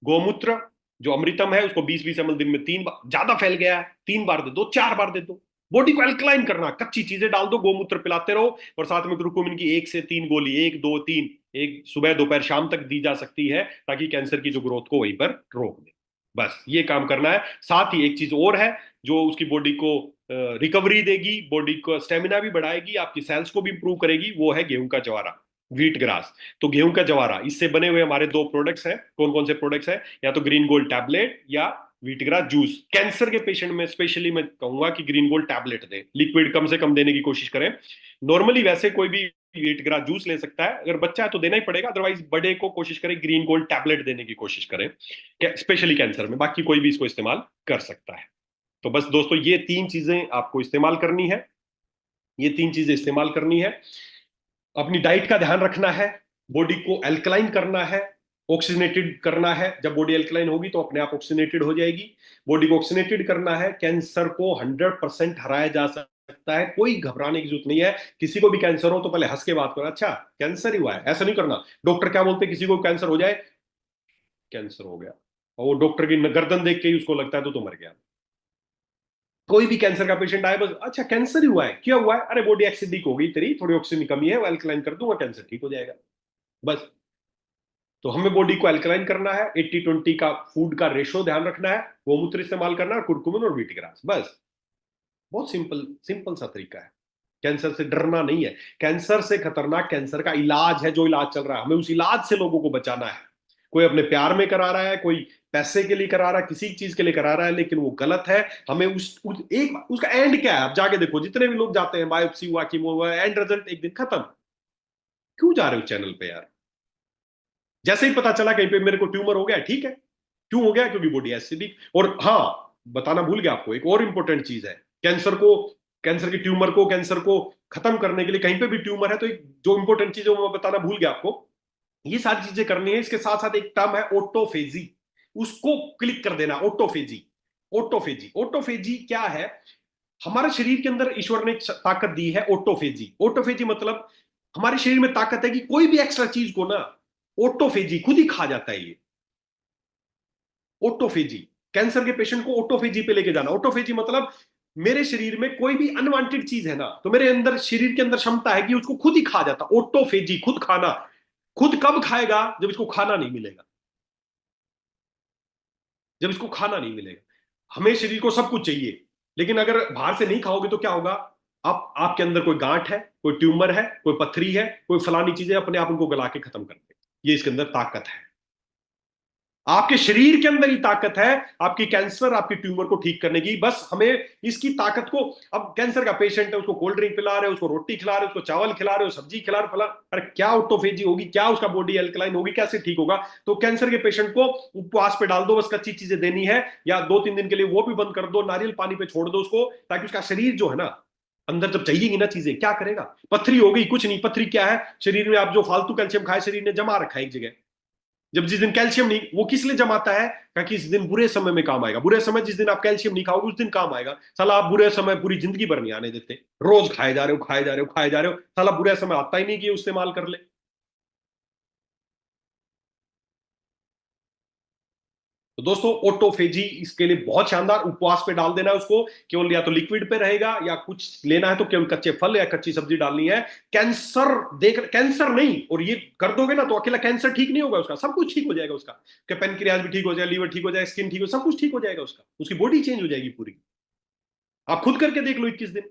गोमूत्र जो अमृतम है उसको 20-20 ml दिन में 3 बार, ज्यादा फैल गया है 3 बार दे दो, 4 बार दे दो। बॉडी को अल्कलाइन करना, कच्ची चीजें डाल दो, गोमूत्र पिलाते रहो। और साथ में ग्लूकोमिन की 1 से 3 गोली, 1 2 3, एक सुबह दोपहर शाम तक दी जा सकती है, ताकि कैंसर की जो ग्रोथ को वहीं पर रोक दे। बस ये काम करना है। साथ ही एक चीज और है जो उसकी बॉडी को रिकवरी देगी, बॉडी को स्टेमिना भी बढ़ाएगी, आपकी सेल्स को भी इंप्रूव करेगी, वो है गेहूं का ज्वारा। व्हीट ग्रास, तो गेहूं का जवारा, इससे बने हुए हमारे दो प्रोडक्ट्स हैं। कौन कौन से प्रोडक्ट्स हैं? या तो ग्रीन गोल्ड टैबलेट या व्हीट ग्रास जूस। कैंसर के पेशेंट में स्पेशली मैं कहूंगा कि ग्रीन गोल्ड टैबलेट दें, लिक्विड कम से कम देने की कोशिश करें। नॉर्मली वैसे कोई भी व्हीट ग्रास जूस ले सकता है, अगर बच्चा है तो देना ही पड़ेगा, अदरवाइज बड़े को कोशिश करें ग्रीन गोल्ड टैबलेट देने की कोशिश करें, स्पेशली कैंसर में। बाकी कोई भी इसको इस्तेमाल कर सकता है। तो बस दोस्तों, ये तीन चीजें आपको इस्तेमाल करनी है, ये तीन चीजें इस्तेमाल करनी है। अपनी डाइट का ध्यान रखना है, बॉडी को एल्कलाइन करना है, ऑक्सीजनेटेड करना है। जब बॉडी एल्कलाइन होगी तो अपने आप ऑक्सीजनेटेड हो जाएगी। बॉडी को ऑक्सीजनेटेड करना है। कैंसर को 100% हराया जा सकता है, कोई घबराने की जरूरत नहीं है। किसी को भी कैंसर हो तो पहले हंस के बात करो, अच्छा कैंसर ही हुआ है, ऐसा नहीं करना। डॉक्टर क्या बोलते हैं, किसी को कैंसर हो जाए, कैंसर हो गया, और वो डॉक्टर की गर्दन देख के ही उसको लगता है तो मर गया। कोई भी कैंसर का पेशेंट आए, बस अच्छा कैंसर ही हुआ है, क्या हुआ है, अरे बॉडी एसिडिक हो गई तेरी, थोड़ी ऑक्सीजन की कमी है, वो एल्कलाइन कर दूंगा, कैंसर ठीक हो जाएगा। बस। तो हमें बॉडी को एल्कलाइन करना है, 80-20 का फूड का रेशो ध्यान रखना है, गोमूत्र इस्तेमाल करना है, कुरकुमिन और व्हीट ग्रास, बस। बहुत सिंपल सिंपल सा तरीका है। कैंसर से डरना नहीं है। कैंसर से खतरनाक कैंसर का इलाज है, जो इलाज चल रहा है, हमें उस इलाज से लोगों को बचाना है। कोई अपने प्यार में करा रहा है, कोई पैसे के लिए करा रहा है, किसी चीज के लिए करा रहा है, लेकिन वो गलत है। हमें एक उसका एंड क्या है, आप जाके देखो, जितने भी लोग जाते हैं, बायोप्सी हुआ, कीमो हुआ, एंड रिजल्ट एक दिन खत्म। क्यों जा रहे हो चैनल पे यार? जैसे ही पता चला कहीं पे मेरे को ट्यूमर हो गया, ठीक है, क्यों हो गया? क्योंकि बॉडी एसिडिक। और हाँ, बताना भूल गया आपको, एक और इंपॉर्टेंट चीज है। कैंसर को, कैंसर की ट्यूमर को, कैंसर को खत्म करने के लिए, कहीं पे भी ट्यूमर है तो एक जो इंपॉर्टेंट चीज है वो मैं बताना भूल गया आपको। ये सारी चीजें करनी है, इसके साथ साथ एक टर्म है ऑटोफेजी, उसको क्लिक कर देना। ऑटोफेजी, ऑटोफेजी, ऑटोफेजी क्या है? हमारे शरीर के अंदर ईश्वर ने एक ताकत दी है, ऑटोफेजी। ऑटोफेजी मतलब हमारे शरीर में ताकत है कि कोई भी एक्स्ट्रा चीज को ना, ऑटोफेजी खुद ही खा जाता है ये। ऑटोफेजी, कैंसर के पेशेंट को ऑटोफेजी पे लेके जाना। ऑटोफेजी मतलब मेरे शरीर में कोई भी अनवांटेड चीज है ना, तो मेरे अंदर, शरीर के अंदर क्षमता है कि उसको खुद ही खा जाता। ऑटोफेजी, खुद खाना। खुद कब खाएगा? जब इसको खाना नहीं मिलेगा, जब इसको खाना नहीं मिलेगा। हमें शरीर को सब कुछ चाहिए, लेकिन अगर बाहर से नहीं खाओगे तो क्या होगा? आप, आपके अंदर कोई गांठ है, कोई ट्यूमर है, कोई पथरी है, कोई फलानी चीजें, अपने आप उनको गला के खत्म कर दे। ये इसके अंदर ताकत है, आपके शरीर के अंदर ही ताकत है आपकी कैंसर, आपकी ट्यूमर को ठीक करने की। बस हमें इसकी ताकत को, अब कैंसर का पेशेंट है, उसको कोल्ड ड्रिंक पिला रहे हो, उसको रोटी खिला रहे हो, उसको चावल खिला रहे हो, सब्जी खिला रहे हो, फला, अरे क्या ऑटोफेजी होगी, क्या उसका बॉडी एल्कलाइन होगी, कैसे ठीक होगा? तो कैंसर के पेशेंट को उपवास पे डाल दो, बस कच्ची चीजें देनी है, या 2-3 दिन के लिए वो भी बंद कर दो, नारियल पानी पे छोड़ दो उसको, ताकि उसका शरीर जो है ना, अंदर जब चाहिएगी ना चीजें, क्या करेगा? पथरी हो गई, कुछ नहीं, पथरी क्या है? शरीर में आप जो फालतू कैल्शियम खाए, शरीर ने जमा रखा है एक जगह। जब जिस दिन कैल्शियम नहीं, वो किस लिए जमाता है? ताकि इस दिन बुरे समय में काम आएगा। बुरे समय, जिस दिन आप कैल्शियम नहीं खाओगे उस दिन काम आएगा। साला आप बुरे समय पूरी जिंदगी भर नहीं आने देते, रोज खाए जा रहे हो, खाए जा रहे हो, खाए जा रहे हो, साला बुरे समय आता ही नहीं कि इस्तेमाल कर ले। तो दोस्तों, ऑटोफेजी इसके लिए बहुत शानदार, उपवास पे डाल देना है उसको, केवल या तो लिक्विड पे रहेगा, या कुछ लेना है तो केवल कच्चे फल या कच्ची सब्जी डालनी है। कैंसर देख, कैंसर नहीं, और ये कर दोगे ना तो अकेला कैंसर ठीक नहीं होगा, उसका सब कुछ ठीक हो जाएगा। उसका पेनक्रियाज भी ठीक हो जाएगा, लीवर ठीक हो जाएगा, स्किन ठीक हो, सब कुछ ठीक हो जाएगा उसका, उसकी बॉडी चेंज हो जाएगी पूरी। आप खुद करके देख लो 21 दिन।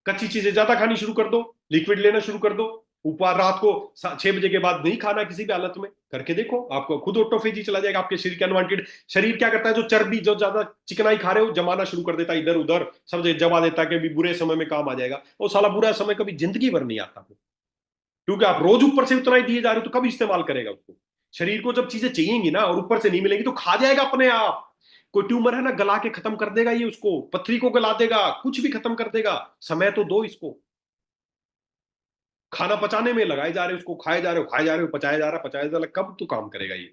कच्ची चीजें ज्यादा खानी शुरू कर दो, लिक्विड लेना शुरू कर दो, ऊपर रात को 6 बजे के बाद नहीं खाना किसी भी हालत में, करके देखो, आपको खुद ऑटोफेजी चला जाएगा। आपके शरीर के अनवांटेड, शरीर क्या करता है, जो चर्बी, जो ज्यादा चिकनाई खा रहे हो, जमाना शुरू कर देता है इधर उधर, सब जगह जमा देता है कि बुरे समय में काम आ जाएगा। वो साला बुरा समय कभी जिंदगी भर नहीं आता, क्योंकि आप रोज ऊपर से उतना ही दिए जा रहे हो, तो कब इस्तेमाल करेगा उसको? शरीर को जब चीजें चाहिएंगी ना और ऊपर से नहीं मिलेंगी तो खा जाएगा अपने आप। कोई ट्यूमर है ना, गला के खत्म कर देगा ये उसको, पथरी को गला देगा, कुछ भी खत्म कर देगा। समय तो दो इसको। खाना पचाने में लगाए जा रहे हो, उसको खाए जा रहे हो, खाए जा रहे हो, पचाया जा रहा, पचाया जा रहा, कब तो काम करेगा ये?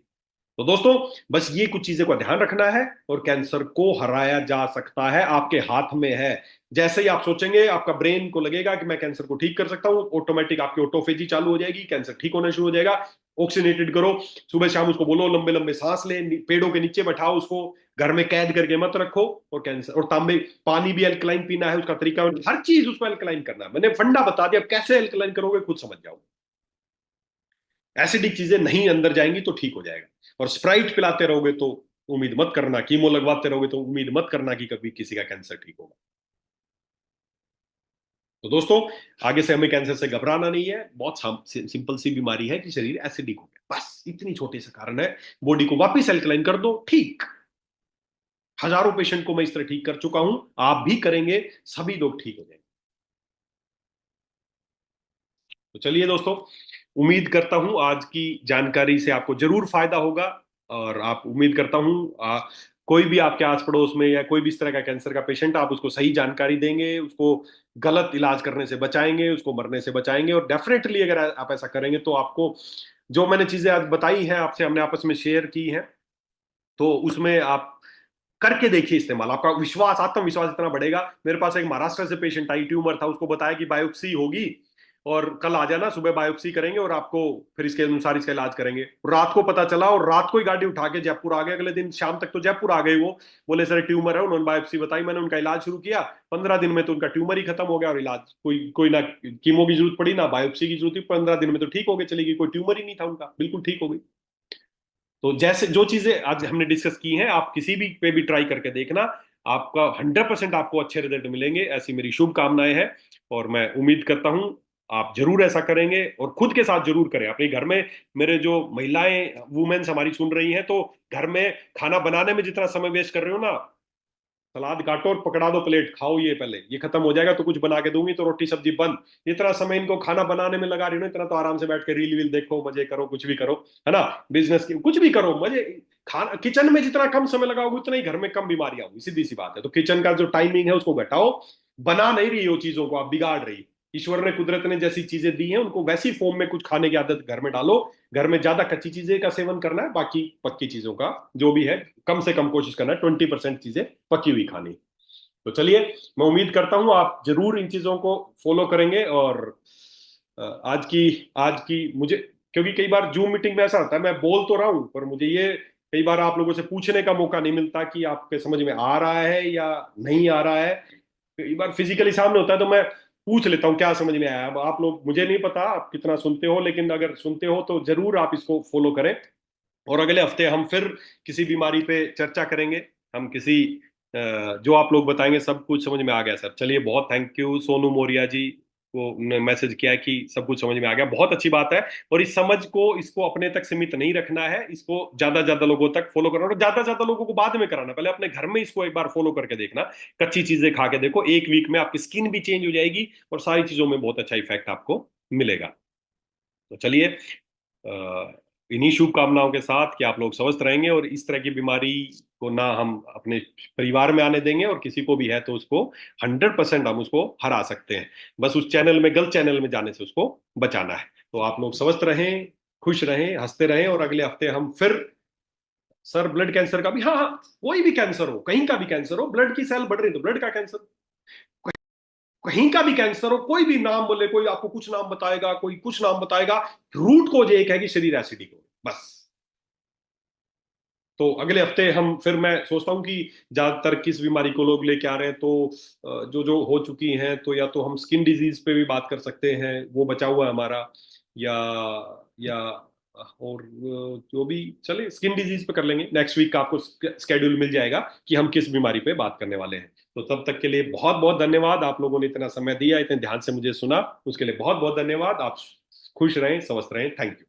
तो दोस्तों, बस ये कुछ चीजें का ध्यान रखना है, और कैंसर को हराया जा सकता है, आपके हाथ में है। जैसे ही आप सोचेंगे, आपका ब्रेन को लगेगा कि मैं कैंसर को ठीक कर सकता हूं, ऑटोमेटिक आपकी ऑटोफेजी चालू हो जाएगी, कैंसर ठीक होना शुरू हो जाएगा। ऑक्सीनेटेड करो, सुबह शाम उसको बोलो लंबे लंबे सांस ले, पेड़ों के नीचे बैठाओ उसको, घर में कैद करके मत रखो। और कैंसर, और तांबे पानी भी अल्कलाइन पीना है, उसका तरीका, हर चीज उसको अल्कलाइन करना है। मैंने फंडा बता दिया, कैसे अल्कलाइन करोगे खुद समझ जाओ। एसिडिक चीजें नहीं अंदर जाएंगी तो ठीक हो जाएगा। और स्प्राइट पिलाते रहोगे तो उम्मीद मत करना, कीमो लगवाते रहोगे तो उम्मीद मत करना कि कभी किसी का कैंसर ठीक होगा। तो दोस्तों, आगे से हमें कैंसर से घबराना नहीं है। बहुत सिंपल सी बीमारी है कि शरीर एसिडिक हो गया, बस इतनी छोटी सा कारण है। बॉडी को वापस एल्कलाइन कर दो, ठीक। हजारों पेशेंट को मैं इस तरह ठीक कर चुका हूं, आप भी करेंगे, सभी लोग ठीक हो जाएंगे। तो चलिए दोस्तों, उम्मीद करता हूं आज की जानकारी से आपको जरूर फायदा होगा। और आप, उम्मीद करता हूं कोई भी आपके आस पड़ोस में या कोई भी इस तरह का कैंसर का पेशेंट, आप उसको सही जानकारी देंगे, उसको गलत इलाज करने से बचाएंगे, उसको मरने से बचाएंगे। और डेफिनेटली अगर आप ऐसा करेंगे तो आपको, जो मैंने चीजें आज बताई हैं आपसे, हमने आपस में शेयर की हैं, तो उसमें आप करके देखिए इस्तेमाल, आपका विश्वास, आत्मविश्वास इतना बढ़ेगा। मेरे पास एक महाराष्ट्र से पेशेंट आई, ट्यूमर था, उसको बताया कि बायोप्सी होगी और कल आ जाना, सुबह बायोप्सी करेंगे और आपको फिर इसके अनुसार इसका इलाज करेंगे। रात को पता चला और रात को ही गाड़ी उठा के जयपुर आ गए। अगले दिन शाम तक तो जयपुर आ गए। वो बोले सर ट्यूमर है, उन्होंने बायोप्सी बताई, मैंने उनका इलाज शुरू किया। 15 दिन में तो उनका ट्यूमर ही खत्म हो गया और इलाज, कोई कोई ना कीमो की जरूरत पड़ी ना बायोप्सी की जरूरत थी। 15 दिन में तो ठीक हो गए, चली गई, कोई ट्यूमर ही नहीं था उनका, बिल्कुल ठीक हो गई। तो जैसे जो चीजें आज हमने डिस्कस की हैं, आप किसी भी पे भी ट्राई करके देखना, आपका 100% आपको अच्छे रिजल्ट मिलेंगे, ऐसी मेरी शुभकामनाएं हैं। और मैं उम्मीद करता हूं आप जरूर ऐसा करेंगे और खुद के साथ जरूर करें अपने घर में। मेरे जो महिलाएं, वुमेन्स हमारी सुन रही हैं, तो घर में खाना बनाने में जितना समय वेस्ट कर रहे हो ना, सलाद काटो और पकड़ा दो प्लेट, खाओ, ये पहले ये खत्म हो जाएगा तो कुछ बना के दूंगी, तो रोटी सब्जी बंद। जितना समय इनको खाना बनाने में लगा रही हो ना, इतना तो आराम से बैठ के रील वील देखो, मजे करो, कुछ भी करो, है ना। बिजनेस की कुछ भी करो, मजे। खाना किचन में जितना कम समय लगाओगे उतना ही घर में कम बीमारियां होगी, सीधी सी बात है। तो किचन का जो टाइमिंग है उसको घटाओ। बना नहीं रही हो चीजों को, आप बिगाड़ रही। ईश्वर ने, कुदरत ने जैसी चीजें दी हैं उनको वैसी फॉर्म में कुछ खाने की आदत घर में डालो। घर में ज्यादा कच्ची चीजें का सेवन करना है, बाकी पक्की चीजों का जो भी है कम से कम कोशिश करना है, 20% चीजें पकी हुई खानी। तो चलिए, मैं उम्मीद करता हूं आप जरूर इन चीजों को फॉलो करेंगे। और आज की मुझे, क्योंकि कई बार जूम मीटिंग में ऐसा होता है, मैं बोल तो रहा हूं पर मुझे ये कई बार आप लोगों से पूछने का मौका नहीं मिलता कि आपके समझ में आ रहा है या नहीं आ रहा है। कई बार फिजिकली सामने होता है तो मैं पूछ लेता हूँ क्या समझ में आया। अब आप लोग, मुझे नहीं पता आप कितना सुनते हो, लेकिन अगर सुनते हो तो जरूर आप इसको फॉलो करें। और अगले हफ्ते हम फिर किसी बीमारी पे चर्चा करेंगे। हम किसी जो आप लोग बताएंगे सब कुछ समझ में आ गया सर। चलिए, बहुत थैंक यू सोनू मौर्या जी को, ने मैसेज किया कि सब कुछ समझ में आ गया, बहुत अच्छी बात है। और इस समझ को, इसको अपने तक सीमित नहीं रखना है, इसको ज्यादा ज्यादा लोगों तक फॉलो करना, और ज्यादा ज्यादा लोगों को बाद में कराना, पहले अपने घर में इसको एक बार फॉलो करके देखना। कच्ची चीजें खा के देखो, 1 वीक में आपकी स्किन भी चेंज हो जाएगी और सारी चीजों में बहुत अच्छा इफेक्ट आपको मिलेगा। तो चलिए, इन्हीं शुभकामनाओं के साथ कि आप लोग स्वस्थ रहेंगे और इस तरह की बीमारी को ना हम अपने परिवार में आने देंगे, और किसी को भी है तो उसको 100% हम उसको हरा सकते हैं। बस उस चैनल में, गलत चैनल में जाने से उसको बचाना है। तो आप लोग स्वस्थ रहें, खुश रहें, हंसते रहें। और अगले हफ्ते हम फिर, सर ब्लड कैंसर का भी, हाँ हाँ, कोई भी कैंसर हो, कहीं का भी कैंसर हो, ब्लड की सेल बढ़ रही तो ब्लड का कैंसर, कहीं का भी कैंसर हो, कोई भी नाम बोले, कोई आपको कुछ नाम बताएगा, कोई कुछ नाम बताएगा, रूट कोज एक है कि शरीर एसिडिक हो, बस। तो अगले हफ्ते हम फिर, मैं सोचता हूँ कि ज्यादातर किस बीमारी को लोग लेके आ रहे हैं, तो जो जो हो चुकी हैं, तो या तो हम स्किन डिजीज पे भी बात कर सकते हैं, वो बचा हुआ है हमारा, या और जो भी चले, स्किन डिजीज पे कर लेंगे। नेक्स्ट वीक का आपको स्केड्यूल मिल जाएगा कि हम किस बीमारी पे बात करने वाले हैं। तो तब तक के लिए बहुत बहुत धन्यवाद, आप लोगों ने इतना समय दिया, इतने ध्यान से मुझे सुना, उसके लिए बहुत बहुत धन्यवाद। आप खुश रहें, स्वस्थ रहें, थैंक यू।